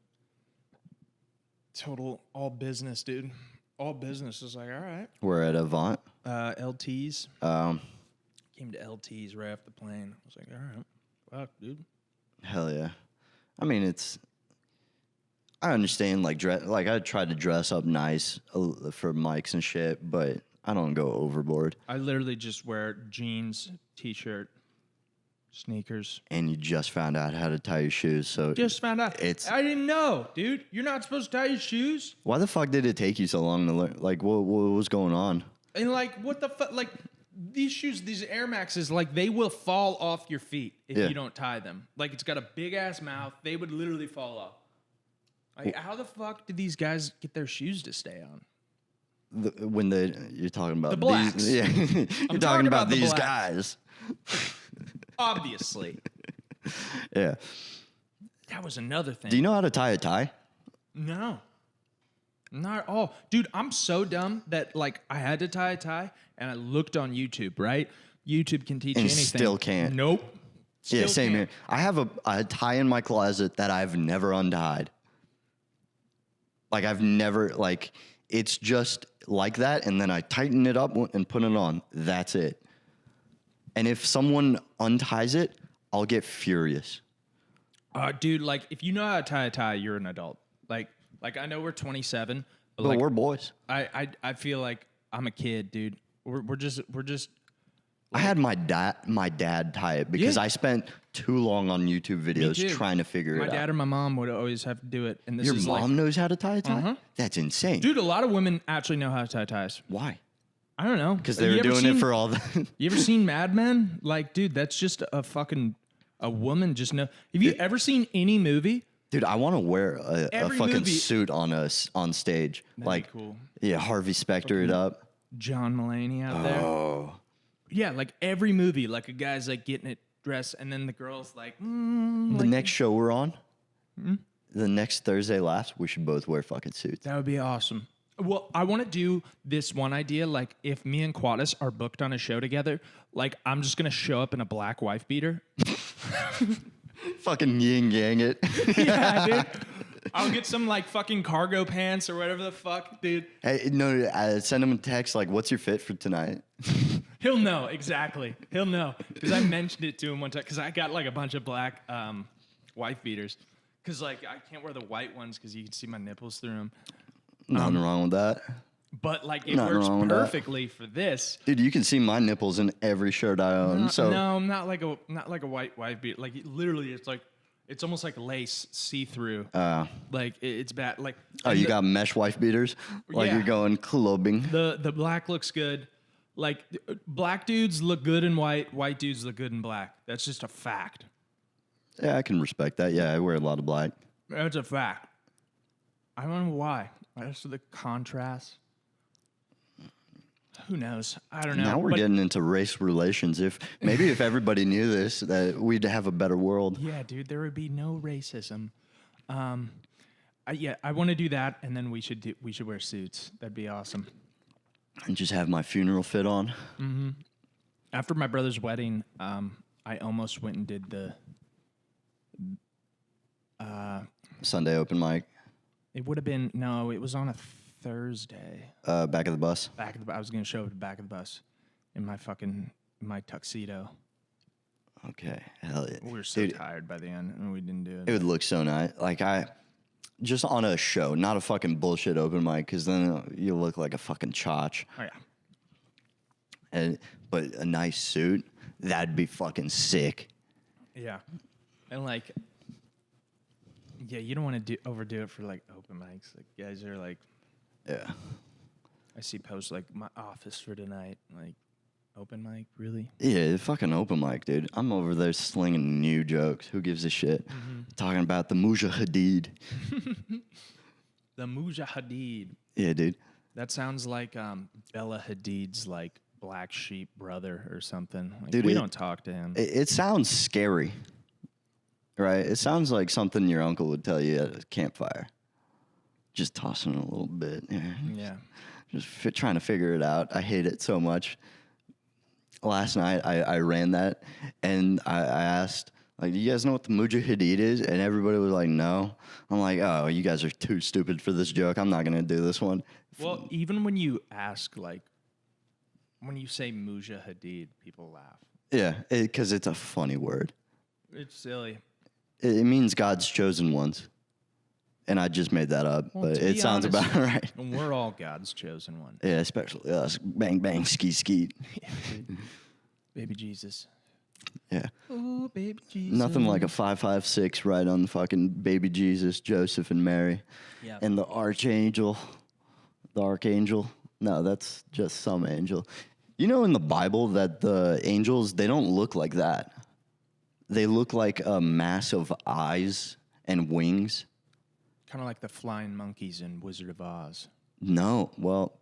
total all business, dude. All business. Is like, all right.
We're at Avant.
LTs. Came to LTs right off the plane. I was like, all right. Fuck, dude.
Hell yeah. I mean, I understand, like I tried to dress up nice for mics and shit, but I don't go overboard.
I literally just wear jeans, t-shirt, sneakers.
And you just found out how to tie your shoes, so
Just found out. I didn't know, dude. You're not supposed to tie your shoes.
why the fuck did it take you so long to learn? Like, what was going on?
And like, what the fuck? Like, these shoes, these Air Maxes, like, they will fall off your feet if you don't tie them. Like, it's got a big ass mouth. They would literally fall off. Like, how the fuck did these guys get their shoes to stay on?
You're talking about
The blacks.
these, yeah, you're talking about these guys.
Obviously.
Yeah.
That was another thing.
Do you know how to tie a tie?
No. Not at all. Dude, I'm so dumb that, like, I had to tie a tie, and I looked on YouTube, right? YouTube can teach you
And
anything.
still can't.
Nope.
Yeah, same
can't.
here. I have a tie in my closet that I've never untied. Like, I've never, like, it's just like that, and then I tighten it up and put it on. That's it. And if someone unties it, I'll get furious.
Dude, like, if you know how to tie a tie, you're an adult. Like I know we're 27, but
But
like,
we're boys.
I feel like I'm a kid, dude. We're just.
I had my dad tie it because I spent too long on YouTube videos trying to figure it out.
My dad or my mom would always have to do it, and this
Your
is
mom knows how to tie a tie?
Uh-huh.
That's insane.
dude. A lot of women actually know how to tie ties.
Why?
I don't know,
Because they were doing it for all the...
You ever seen Mad Men? Like, dude, that's just a woman just know. Have you ever seen any movie?
Dude, I want to wear a fucking
movie-
suit on stage.
That'd
Like,
be cool.
yeah, Harvey Specter it up.
John Mulaney out there.
Oh.
Yeah, like every movie, like a guy's like getting it dressed, and then the girl's like,
The
like,
next show we're on, the next Thursday Laughs, we should both wear fucking suits.
that would be awesome. Well, I want to do this one idea. Like, if me and Quaddis are booked on a show together, like, I'm just gonna show up in a black wife beater.
Fucking yin yang it.
Yeah, dude. I'll get some like fucking cargo pants or whatever the fuck, dude.
Hey, no, send him a text like, what's your fit for tonight?
He'll know exactly. He'll know because I mentioned it to him one time. Because I got like a bunch of black wife beaters. Because like I can't wear the white ones because you can see my nipples through them.
Nothing wrong with that.
But like it
Nothing
works
wrong with that.
perfectly for this.
Dude, you can see my nipples in every shirt I own.
No, not like a white wife beater. Like literally, it's almost like lace, see through. Like it's bad. Like
Oh, you got mesh wife beaters? Like
Yeah.
you're going clubbing.
the black looks good. Like black dudes look good in white. White dudes look good in black. That's just a fact.
Yeah, I can respect that. Yeah, I wear a lot of black.
That's a fact. I don't know why. That's the contrast. Who knows? I don't know.
Now we're
But-
getting into race relations. If everybody knew this, that we'd have a better world.
Yeah, dude, there would be no racism. I want to do that, and then we should wear suits. That'd be awesome.
And just have my funeral fit on.
After my brother's wedding, I almost went and did the.
Sunday open mic.
It would have been no. It was on a Thursday.
Back of the bus.
I was gonna show up at the back of the bus in my tuxedo.
Okay, hell yeah.
We were so
Dude,
tired by the end, and we didn't do
it
it.
would look so nice. Like just on a show, not a fucking bullshit open mic, because then you look like a fucking chotch.
Oh yeah.
But a nice suit, that'd be fucking sick.
Yeah, and like, yeah, you don't want to overdo it for like open mics. Like guys are like,
Yeah.
I see posts like my office for tonight, like open mic, really?
Yeah, fucking open mic, dude. I'm over there slinging new jokes. Who gives a shit? Talking about the Mujahideen.
The Mujahideen.
Yeah, dude.
That sounds like Bella Hadid's like black sheep brother or something. Like,
Dude,
we don't talk to him.
It sounds scary, right? It sounds like something your uncle would tell you at a campfire. Just tossing a little bit.
Yeah.
Just trying to figure it out. I hate it so much. Last night, I ran that, and I asked, like, do you guys know what the Mujahideen is? And everybody was like, no. I'm like, oh, you guys are too stupid for this joke. I'm not going to do this one.
Well, even when you ask, like, when you say Mujahideen, people laugh.
Yeah, because it's a funny word.
It's silly.
It means God's chosen ones. And I just made that up,
Well,
but
to
it
be
sounds
honest,
about right.
And we're all God's chosen one.
Yeah, especially us. Bang, bang, skeet, skeet.
Baby Jesus.
Yeah.
Oh, baby Jesus.
Nothing like a 556 right on the fucking baby Jesus, Joseph, and Mary.
Yeah.
And the archangel. The archangel. No, that's just some angel. You know in the Bible that the angels, they don't look like that. They look like a mass of eyes and wings.
Kind of like the flying monkeys in Wizard of Oz.
No, well,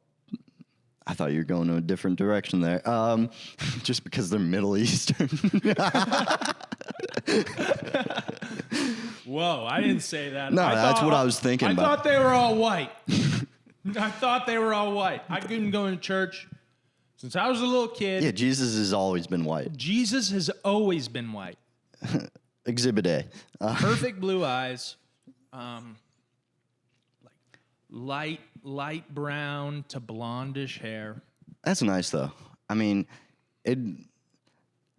I thought you were going in a different direction there. Just because they're Middle Eastern.
Whoa, I didn't say that.
No, that's what I was thinking about.
I thought they were all white. I thought they were all white. I couldn't go to church since I was a little kid.
Yeah, Jesus has always been white.
Jesus has always been white.
Exhibit A.
Perfect blue eyes. Like light brown to blondish hair.
That's nice, though. I mean,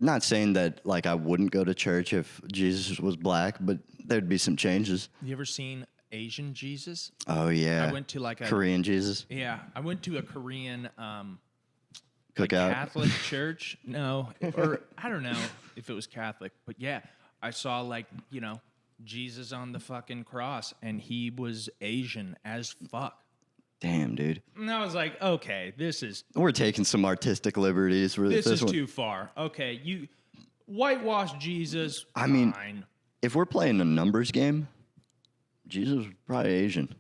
not saying that, like, I wouldn't go to church if Jesus was black, but there'd be some changes.
You ever seen Asian Jesus?
Oh, yeah.
I went to like a
Korean Jesus.
Yeah, I went to a Korean
Cookout.
Catholic church. No, or I don't know if it was Catholic, but yeah, I saw like, you know, Jesus on the fucking cross, and he was Asian as fuck.
Damn, dude.
And I was like, okay, this is
We're taking some artistic liberties for
this is
one.
too far. Okay, you whitewash Jesus.
I mean,
fine.
If we're playing a numbers game, Jesus was probably Asian.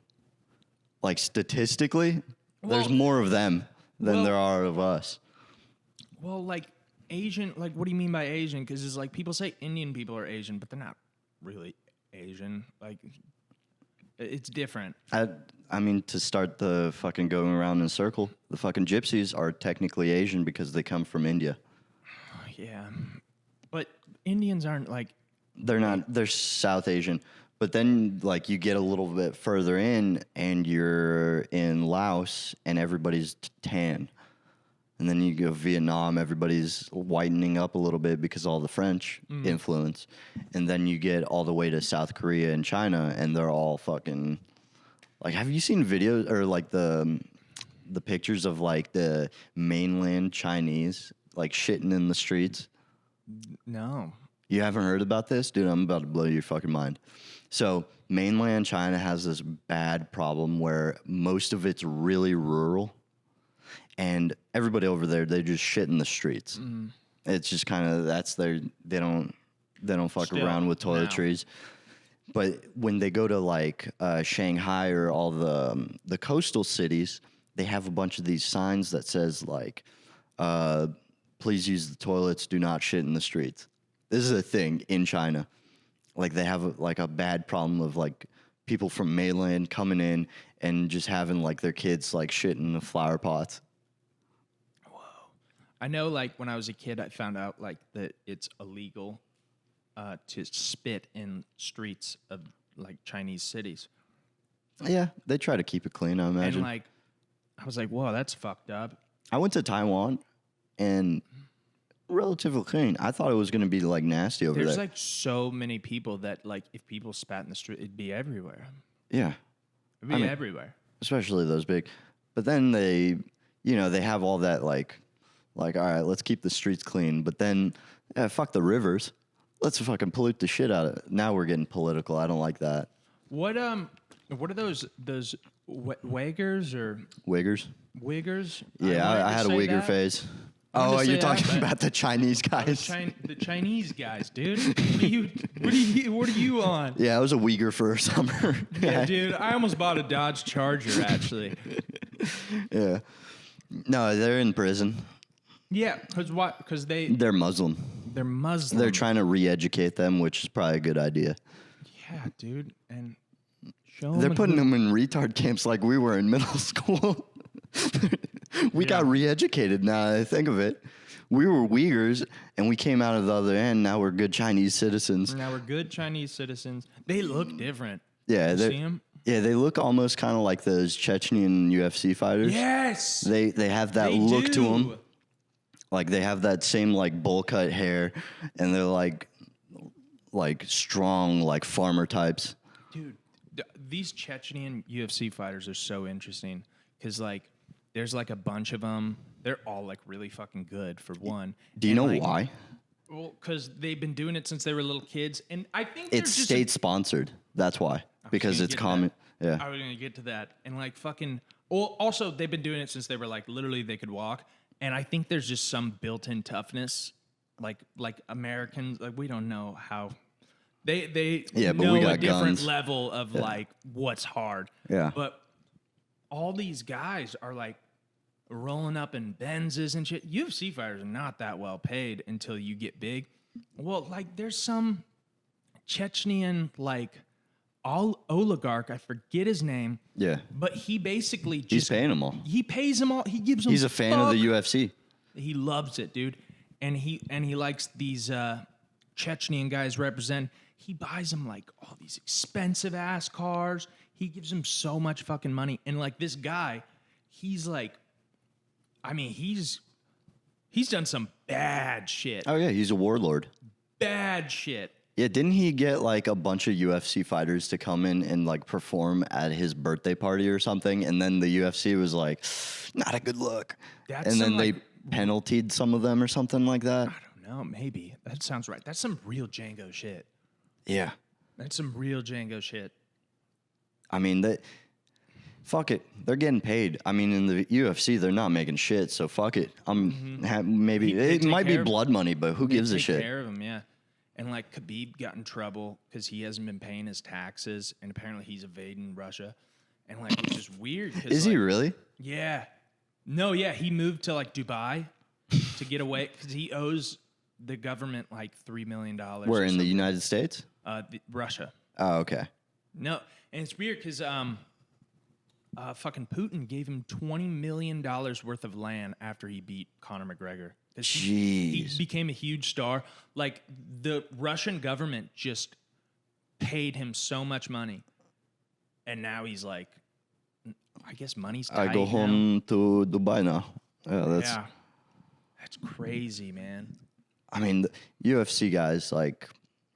Like, statistically, there's more of them than there are of us.
Well, like Asian, like what do you mean by Asian? Because it's like people say Indian people are Asian, but they're not really Asian. Like, it's different.
I mean, to start the fucking going around in a circle, the fucking gypsies are technically Asian because they come from India.
Yeah, but Indians aren't like.
They're not. They're South Asian. But then, like, you get a little bit further in, and you're in Laos, and everybody's tan. And then you go Vietnam, everybody's whitening up a little bit because of all the French influence. And then you get all the way to South Korea and China, and they're all fucking... Like, have you seen videos or, like, the pictures of, like, the mainland Chinese, like, shitting in the streets?
No.
You haven't heard about this? Dude, I'm about to blow your fucking mind. So, mainland China has this bad problem where most of it's really rural. And everybody over there, they just shit in the streets. It's just kind of, that's their, they don't fuck around with toiletries. But when they go to like Shanghai or all the coastal cities, they have a bunch of these signs that says like, please use the toilets, do not shit in the streets. This is a thing in China. Like they have like a bad problem of like people from mainland coming in and just having like their kids like shit in the flower pots.
I know, like, when I was a kid, I found out, like, that it's illegal to spit in streets of, like, Chinese cities.
Yeah, they try to keep it clean, I imagine.
And, like, I was like, whoa, that's fucked up.
I went to Taiwan, and relatively clean. I thought it was going to be, like, nasty over there.
There's, like, so many people that, like, if people spat in the street, it'd be everywhere.
Yeah.
It'd be everywhere.
Especially those big. But then they, you know, they have all that, like, all right, let's keep the streets clean. But then, fuck the rivers. Let's fucking pollute the shit out of it. Now we're getting political. I don't like that.
What are those waggers or
Wiggers?
wiggers?
Yeah, I had a wigger phase. Oh, you're talking about the Chinese guys?
The Chinese guys, dude. What are you on?
Yeah, I was a Uyghur for a summer.
Yeah, dude. I almost bought a Dodge Charger, actually.
Yeah. No, they're in prison.
Yeah, because what? Because
They're Muslim.
they're Muslim.
They're trying to re-educate them, which is probably a good idea.
Yeah, dude, and show
They're
them
putting them in retard camps like we were in middle school. We got re-educated now that I think of it. We were Uyghurs, and we came out of the other end. Now we're good Chinese citizens.
Now we're good Chinese citizens. They look different.
Yeah,
You see them?
yeah, they look almost kind of like those Chechnyan UFC fighters.
Yes,
They have that
they
look to
do.
them. Like they have that same like bowl cut hair, and they're like strong like farmer types.
Dude. These Chechnyan UFC fighters are so interesting because like there's like a bunch of them. They're all like really fucking good for one.
Do you know why?
Well, because they've been doing it since they were little kids, and I think
It's state sponsored. That's why. Because it's common. Yeah.
I was gonna get to that, and like fucking. Well, also they've been doing it since they were like literally they could walk, and I think there's just some built-in toughness, like Americans. Like we don't know how. They
Yeah, but
know
we got
a different
guns.
level of like what's hard.
Yeah.
But all these guys are like rolling up in Benzes and shit. UFC fighters are not that well paid until you get big. Well, like there's some Chechnyan like oligarch, I forget his name.
Yeah.
But he basically just
He's paying them all.
He pays them all. He gives them.
He's a fan of the UFC.
He loves it, dude, and he likes these Chechnyan guys represent. He buys them like all these expensive ass cars. He gives them so much fucking money, and like this guy, he's like, I mean, he's done some bad shit.
Oh yeah, he's a warlord.
Bad shit.
Yeah, didn't he get like a bunch of UFC fighters to come in and like perform at his birthday party or something? And then the UFC was like, not a good look.
That's
and then
some,
they
like,
penaltied some of them or something like that.
I don't know. Maybe that sounds right. That's some real Django shit.
Yeah.
That's some real Django shit.
I mean, fuck it. They're getting paid. I mean, in the UFC, they're not making shit, so fuck it. Maybe
They
it
take
might be
care of-
blood money, but who gives a
Take
shit?
care of him, yeah. And like Khabib got in trouble because he hasn't been paying his taxes, and apparently he's evading Russia, and like it's just weird. 'Cause,
Is he
like,
really?
Yeah. No, yeah, he moved to like Dubai to get away because he owes the government like $3 million.
Where, in the United States?
Russia.
Oh, okay.
No, and it's weird because fucking Putin gave him $20 million worth of land after he beat Conor McGregor. 'Cause he
Jeez.
became a huge star. Like the Russian government just paid him so much money, and now he's like, I guess money's tight
I go
now.
home to Dubai now. Yeah,
That's crazy, man.
I mean, the UFC guys, like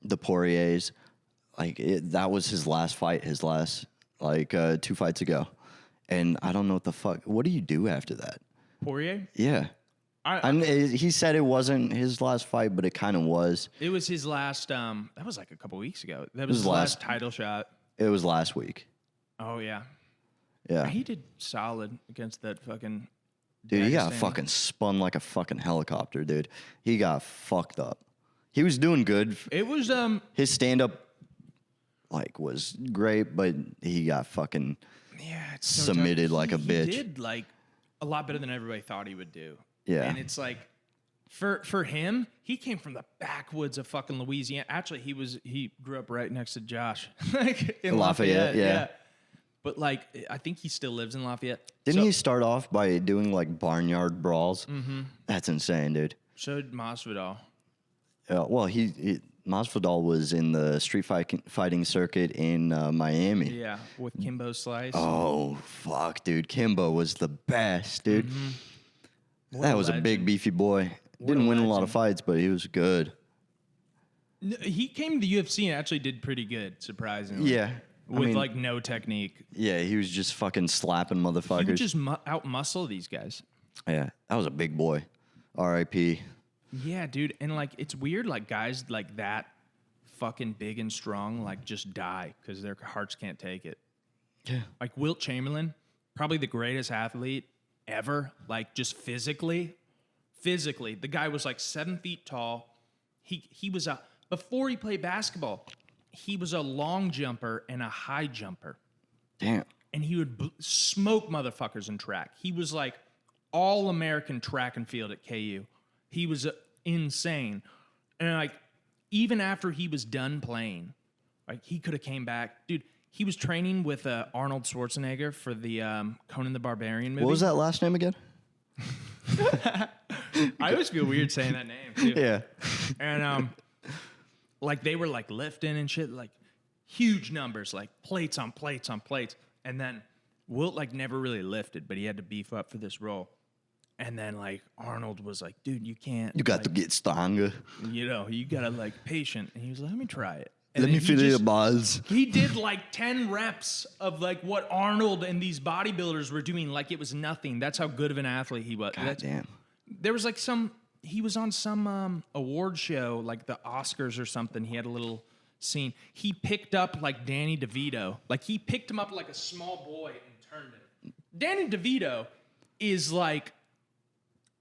the Poiriers, like that was his last fight, like 2 fights ago. And I don't know what the fuck. What do you do after that?
Poirier?
Yeah. He said it wasn't his last fight, but it kind of was.
It was his last. That was like a couple weeks ago. That was his
last-
last title shot.
It was last week.
Oh yeah,
Yeah.
he did solid against that fucking.
Dude, he got
Dagestan.
fucking spun like a fucking helicopter, dude. He got fucked up. He was doing good.
It was
His stand-up, like, was great, but he got fucking...
Yeah, it's so
submitted
tough.
like a bitch.
He did like a lot better than everybody thought he would do.
Yeah.
And it's like for him, he came from the backwoods of fucking Louisiana. Actually, he grew up right next to Josh. Like in
Lafayette, yeah.
But like I think he still lives in Lafayette.
Didn't he start off by doing, like, barnyard brawls? Mm-hmm. That's insane, dude.
So did Masvidal.
Well, Masvidal was in the street fighting circuit in Miami.
Yeah, with Kimbo Slice.
Oh, fuck, dude. Kimbo was the best, dude. That was a big, beefy boy. Didn't win a lot of fights, but he was good.
No, he came to the UFC and actually did pretty good, surprisingly.
Yeah.
With like no technique.
Yeah, he was just fucking slapping
He
motherfuckers.
would just out muscle these guys.
Yeah, that was a big boy. R.I.P.
Yeah, dude. And like it's weird, like guys like that fucking big and strong, like just die because their hearts can't take it.
Yeah.
Like Wilt Chamberlain, probably the greatest athlete ever, like just physically. Physically. The guy was like 7 feet tall. He was before he played basketball, he was a long jumper and a high jumper.
Damn.
And he would smoke motherfuckers in track. He was like all-American track and field at KU. He was insane. And, like, even after he was done playing, like, he could have came back. Dude, he was training with Arnold Schwarzenegger for the Conan the Barbarian movie.
What was that last name again?
I always feel weird saying that name, too.
Yeah.
And, like, they were, like, lifting and shit, like, huge numbers, like, plates on plates on plates. And then Wilt, like, never really lifted, but he had to beef up for this role. And then, like, Arnold was like, dude, you can't.
You got
like,
to get stronger.
you know, you got to, like, patient. And he was like, let me try it. And
Let
then
me feel your balls.
He did, like, 10 reps of, like, what Arnold and these bodybuilders were doing like it was nothing. That's how good of an athlete he was.
God damn.
There was, like, he was on some award show, like the Oscars or something. He had a little scene. He picked up, like, Danny DeVito. Like, he picked him up like a small boy and turned him. Danny DeVito is, like,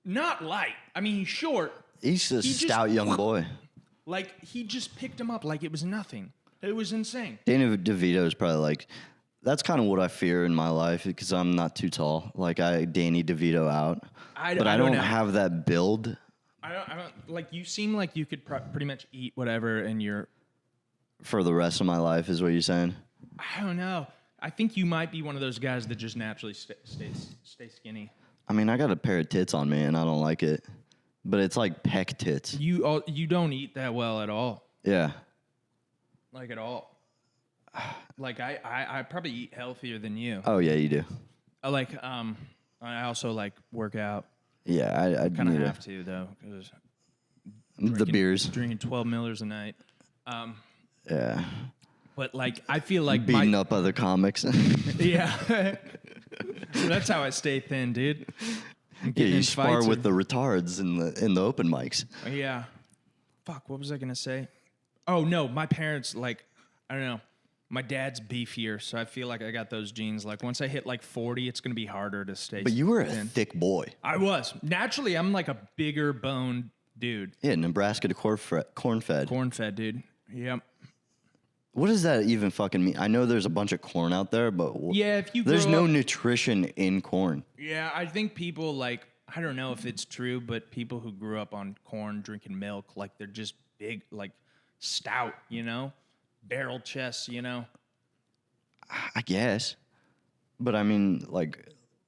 not light. I mean, he's short.
He's a stout young boy.
Like, he just picked him up like it was nothing. It was insane.
Danny DeVito is probably like, that's kind of what I fear in my life because I'm not too tall. Like, I Danny DeVito out. But I don't have that build.
I don't, like, you seem like you could pretty much eat whatever and you're.
For the rest of my life is what you're saying?
I don't know. I think you might be one of those guys that just naturally stay skinny.
I mean, I got a pair of tits on me and I don't like it. But it's like peck tits.
You don't eat that well at all.
Yeah.
Like, at all. Like, I probably eat healthier than you.
Oh, yeah, you do.
I also, like, work out.
Yeah, I
Kind of have to, though, because
the beers.
Drinking 12 Millers a night.
Yeah.
But, like, I feel like
beating up other comics.
Yeah. That's how I stay thin, dude.
Yeah, you spar with the retards in the open mics.
Yeah. Fuck, what was I gonna say? Oh no, my parents, like, I don't know. My dad's beefier, so I feel like I got those genes. Like, once I hit like 40, it's gonna be harder to stay.
But you were
thin.
a thick boy.
I was. Naturally, I'm like a bigger boned dude.
Yeah, Nebraska to corn-fed.
Corn-fed, dude. Yep.
What does that even fucking mean? I know there's a bunch of corn out there, but
yeah, if you
there's no nutrition in corn.
Yeah, I think people, like, I don't know if it's true, but people who grew up on corn drinking milk, like, they're just big, like, stout, you know? Barrel chests, you know?
I guess. But I mean, like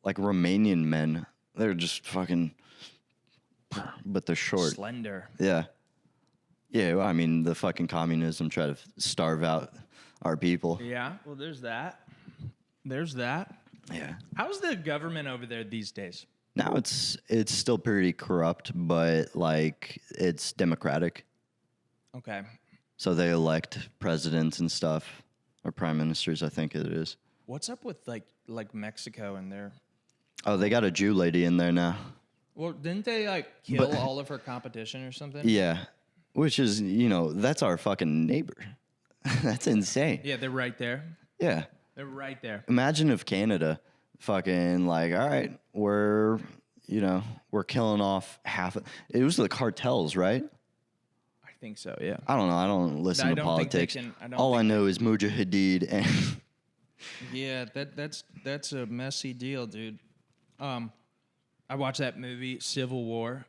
Romanian men, they're just fucking, but they're short.
Slender.
Yeah. Yeah, well, I mean, the fucking communism try to starve out our people.
Yeah, well, there's that. There's that.
Yeah.
How's the government over there these days?
Now it's still pretty corrupt, but, like, it's democratic.
Okay.
So they elect presidents and stuff, or prime ministers, I think it is.
What's up with, like Mexico and their...
Oh, they got a Jew lady in there now.
Well, didn't they, like, kill all of her competition or something?
Yeah. Which is, you know, that's our fucking neighbor. That's insane.
Yeah, they're right there.
Yeah.
They're right there.
Imagine if Canada fucking, like, all right, we're killing off half of... It was the cartels, right?
I think so, yeah.
I don't know. I don't listen to politics. All I know is Mujahideen and...
Yeah, that's a messy deal, dude. I watched that movie, Civil War,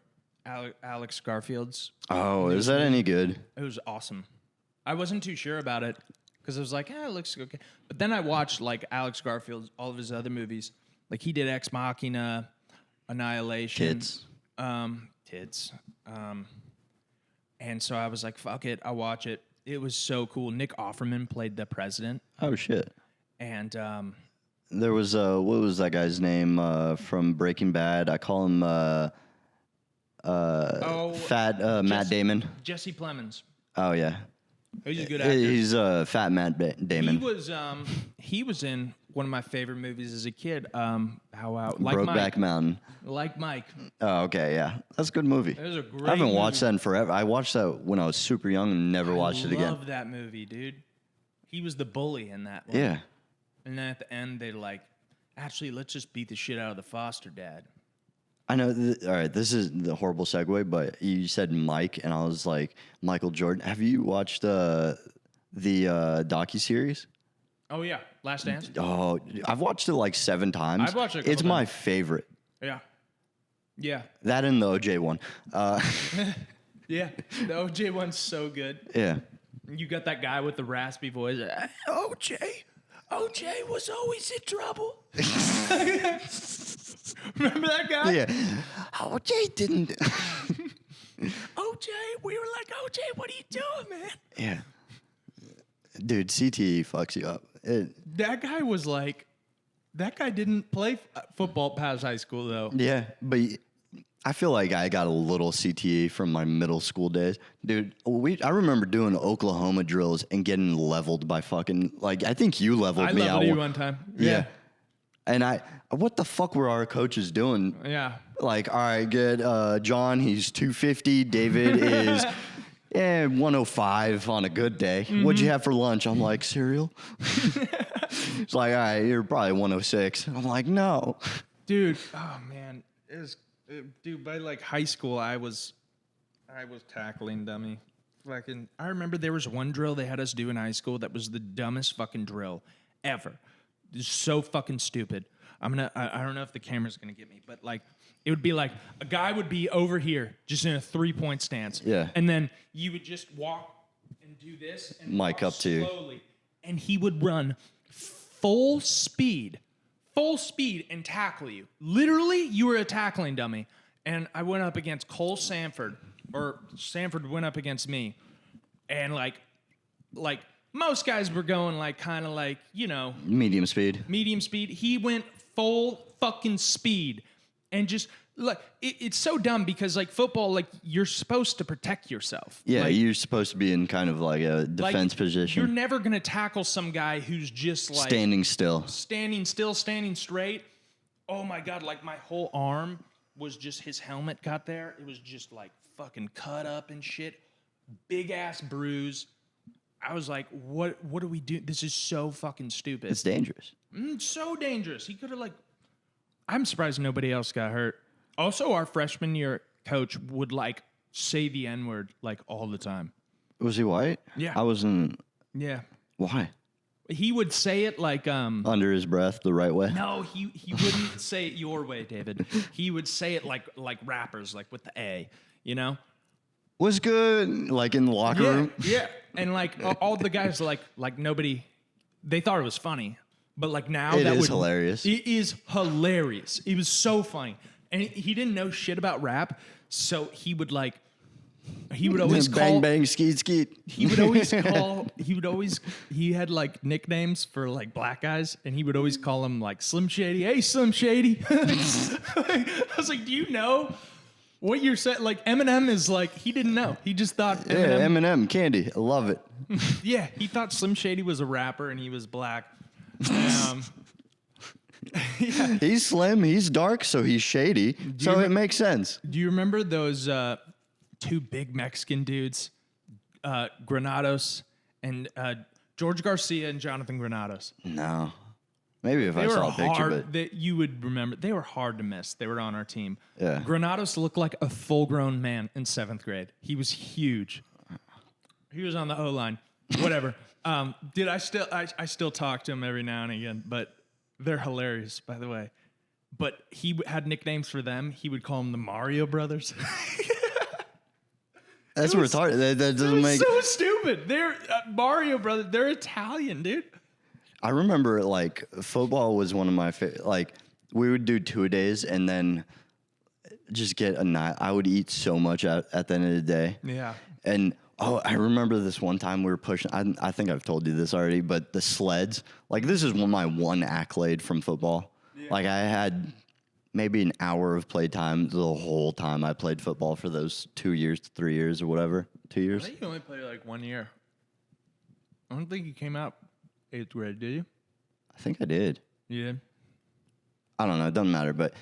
Alex Garfield's.
Oh, is that any good?
It was awesome. I wasn't too sure about it because I was like, it looks okay. But then I watched, like, Alex Garfield's, all of his other movies. Like, he did Ex Machina, Annihilation. Tits. And so I was like, fuck it, I'll watch it. It was so cool. Nick Offerman played the president.
Oh, shit.
And
there was, what was that guy's name from Breaking Bad? I call him Fat Matt Damon.
Jesse Plemons.
Oh, yeah.
He's a good actor.
He's Fat Matt Damon.
He was in one of my favorite movies as a kid.
Brokeback Mountain.
Like Mike.
Oh, okay, yeah. That's a good movie.
It was a great
I haven't
movie.
watched that in forever. I watched that when I was super young and never watched it again.
I love that movie, dude. He was the bully in that one.
Yeah.
And then at the end, they're like, actually, let's just beat the shit out of the foster dad.
I know. All right, this is the horrible segue, but you said Mike, and I was like, Michael Jordan. Have you watched the docuseries?
Oh, yeah. Last Dance?
Oh, I've watched it like 7 times.
I've watched it a couple
It's my
times.
favorite.
Yeah. Yeah.
That and the OJ one.
Yeah. The OJ one's so good.
Yeah.
You got that guy with the raspy voice. OJ was always in trouble. Remember that guy?
Yeah. OJ didn't.
OJ, we were like, OJ, what are you doing, man?
Yeah. Dude, CTE fucks you up.
That guy didn't play football past high school, though.
Yeah, but I feel like I got a little CTE from my middle school days. Dude, I remember doing Oklahoma drills and getting leveled by fucking, like, I think you leveled me out.
I leveled you one time.
Yeah. And what the fuck were our coaches doing?
Yeah.
Like, all right, good. John, he's 250. David is 105 on a good day. Mm-hmm. What'd you have for lunch? I'm like, cereal. It's like, all right, you're probably 106. I'm like, no.
Dude, oh, man. Dude, by like high school, I was tackling dummy. Fucking, I remember there was one drill they had us do in high school that was the dumbest fucking drill ever. It was so fucking stupid. I don't know if the camera's gonna get me, but like, it would be like a guy would be over here just in a 3-point stance.
Yeah.
And then you would just walk and do this and
mic up to you.
Slowly. And he would run full speed and tackle you. Literally, you were a tackling dummy. And I went up against Cole Sanford, or Sanford went up against me. And like most guys were going like kind of like, you know.
Medium speed.
He went full fucking speed. And just like it's so dumb because like football, like you're supposed to protect yourself.
Yeah,
like,
you're supposed to be in kind of like a defense position.
You're never gonna tackle some guy who's just like
standing still, standing
straight. Oh my god! Like my whole arm was just his helmet got there. It was just like fucking cut up and shit. Big ass bruise. I was like, what do we do? This is so fucking stupid.
It's dangerous.
So dangerous. He could have like. I'm surprised nobody else got hurt. Also, our freshman year coach would like say the N-word like all the time.
Was he white?
Yeah.
I wasn't.
Yeah.
Why?
He would say it like
under his breath the right way.
No, he wouldn't say it your way, David. He would say it like rappers, like with the A, you know?
Was good, like in the locker room.
Yeah. And like all the guys like nobody they thought it was funny. But like now
it is hilarious.
It is hilarious. It was so funny. And he didn't know shit about rap, so he would always call
bang bang skeet skeet.
He had like nicknames for like black guys, and he would always call him like Slim Shady. Hey Slim Shady. I was like, do you know what you're saying? Like Eminem is like, he didn't know. He just thought Eminem.
Yeah, Eminem, Candy. I love it.
Yeah, he thought Slim Shady was a rapper and he was black. Yeah.
He's slim, he's dark, so he's shady. So it makes sense.
Do you remember those two big Mexican dudes, Granados and George Garcia and Jonathan Granados?
No. Maybe if I saw a picture, but
you would remember. They were hard to miss. They were on our team.
Yeah.
Granados looked like a full-grown man in 7th grade. He was huge. He was on the O-line. Whatever. Dude, I still talk to him every now and again, but they're hilarious, by the way. But he had nicknames for them. He would call them the Mario Brothers.
That's retarded. That doesn't make.
So stupid. They're Mario Brothers. They're Italian, dude.
I remember like football was one of my favorite. Like we would do 2-a-days and then just get a night. I would eat so much at the end of the day.
Yeah.
And I remember this one time we were pushing. I think I've told you this already, but the sleds. Like this is my one accolade from football. Yeah. Like I had maybe an hour of play time the whole time I played football for those 2 years, 3 years, or whatever. 2 years.
I think you only played like 1 year. I don't think you came out 8th grade, did you?
I think I did.
Yeah.
I don't know. It doesn't matter, but.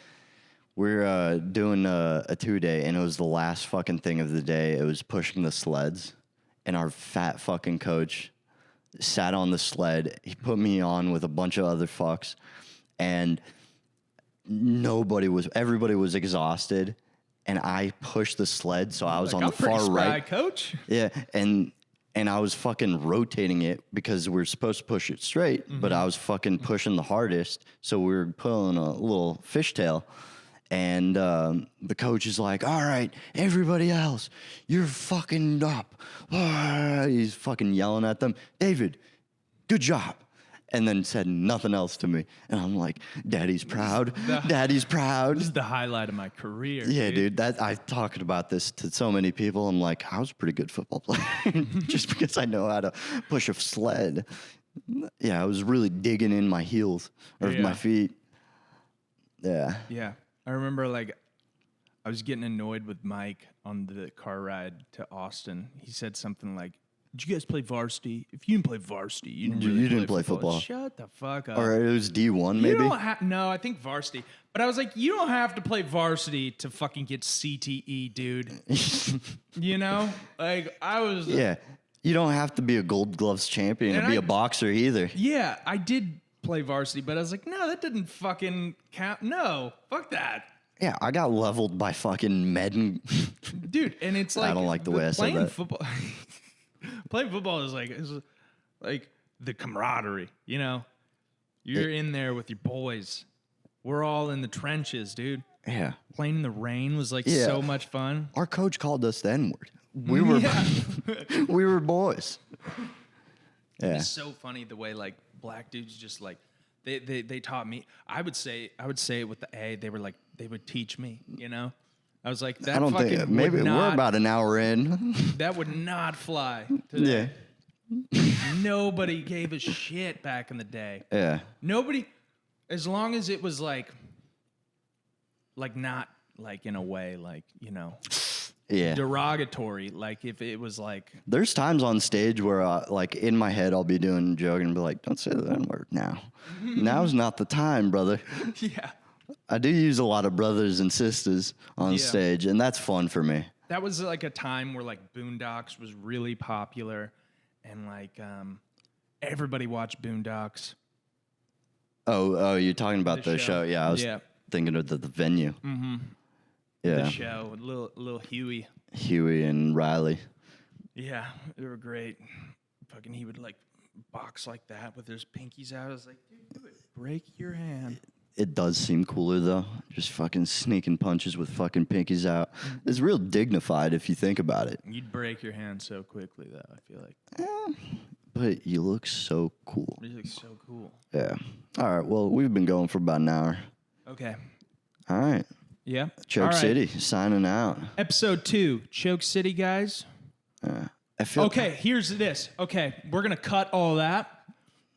We're doing a 2-day, and it was the last fucking thing of the day. It was pushing the sleds, and our fat fucking coach sat on the sled. He put me on with a bunch of other fucks, and everybody was exhausted, and I pushed the sled, so I was on the far right.
Coach.
Yeah, and I was fucking rotating it because we were supposed to push it straight, but I was fucking pushing the hardest, so we were pulling a little fishtail. And the coach is like, all right, everybody else, you're fucking up. He's fucking yelling at them. David, good job. And then said nothing else to me. And I'm like, Daddy's proud. Daddy's proud.
This is the highlight of my career.
Yeah, dude. I've talked about this to so many people. I'm like, I was a pretty good football player just because I know how to push a sled. Yeah, I was really digging in my heels or my feet. Yeah.
Yeah. I remember, like, I was getting annoyed with Mike on the car ride to Austin. He said something like, did you guys play varsity? If you didn't play varsity, you didn't play football. Shut the fuck up.
Or it was D1 maybe?
No, I think varsity. But I was like, you don't have to play varsity to fucking get CTE, dude. You know? Like, I was...
Yeah. You don't have to be a Gold Gloves champion and be a boxer either.
Yeah, I did play varsity, but I was like, no, that didn't fucking count. No, fuck that.
Yeah, I got leveled by fucking med.
Dude, and it's like...
I don't like the way I said that.
Football, playing football is like the camaraderie, you know? You're in there with your boys. We're all in the trenches, dude.
Yeah.
Playing in the rain was like so much fun.
Our coach called us the N-word. We were we were boys. Yeah.
It's so funny the way like black dudes just like they taught me. I would say it with the A. They were like they would teach me, you know? I was like, that
I don't think maybe we're about an hour in.
That would not fly today. Yeah. Nobody gave a shit back in the day.
Yeah.
Nobody, as long as it was like not like in a way like, you know, derogatory. Like if it was like.
There's times on stage where like in my head I'll be doing joking and be like, don't say the N-word now. Now's not the time, brother.
Yeah.
I do use a lot of brothers and sisters on stage, and that's fun for me.
That was like a time where like Boondocks was really popular, and like everybody watched Boondocks.
Oh, you're talking about the show. Yeah, I was thinking of the venue.
Mm-hmm.
Yeah,
the show, little
Huey and Riley.
Yeah, they were great. Fucking, he would like box like that with his pinkies out. I was like, dude, do it. Break your hand.
It does seem cooler, though. Just fucking sneaking punches with fucking pinkies out. It's real dignified if you think about it.
You'd break your hand so quickly, though, I feel like.
But you look so cool.
You look so cool.
Yeah. All right. Well, we've been going for about an hour.
Okay.
All right.
Yeah.
Choke City, signing out.
Episode 2, Choke City, guys. Here's this. Okay, we're going to cut all that.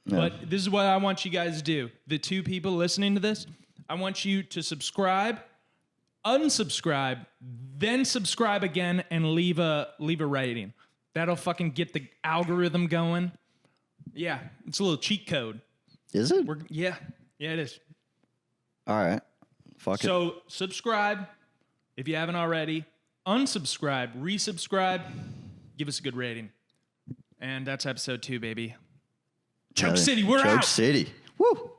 Yeah. But this is what I want you guys to do. The 2 people listening to this, I want you to subscribe, unsubscribe, then subscribe again, and leave a rating. That'll fucking get the algorithm going. Yeah, it's a little cheat code.
Is it?
Yeah, it is.
All right. Fuck it.
So subscribe if you haven't already. Unsubscribe, resubscribe, give us a good rating. And that's episode 2, baby. Choke City, we're out.
Choke City. Woo.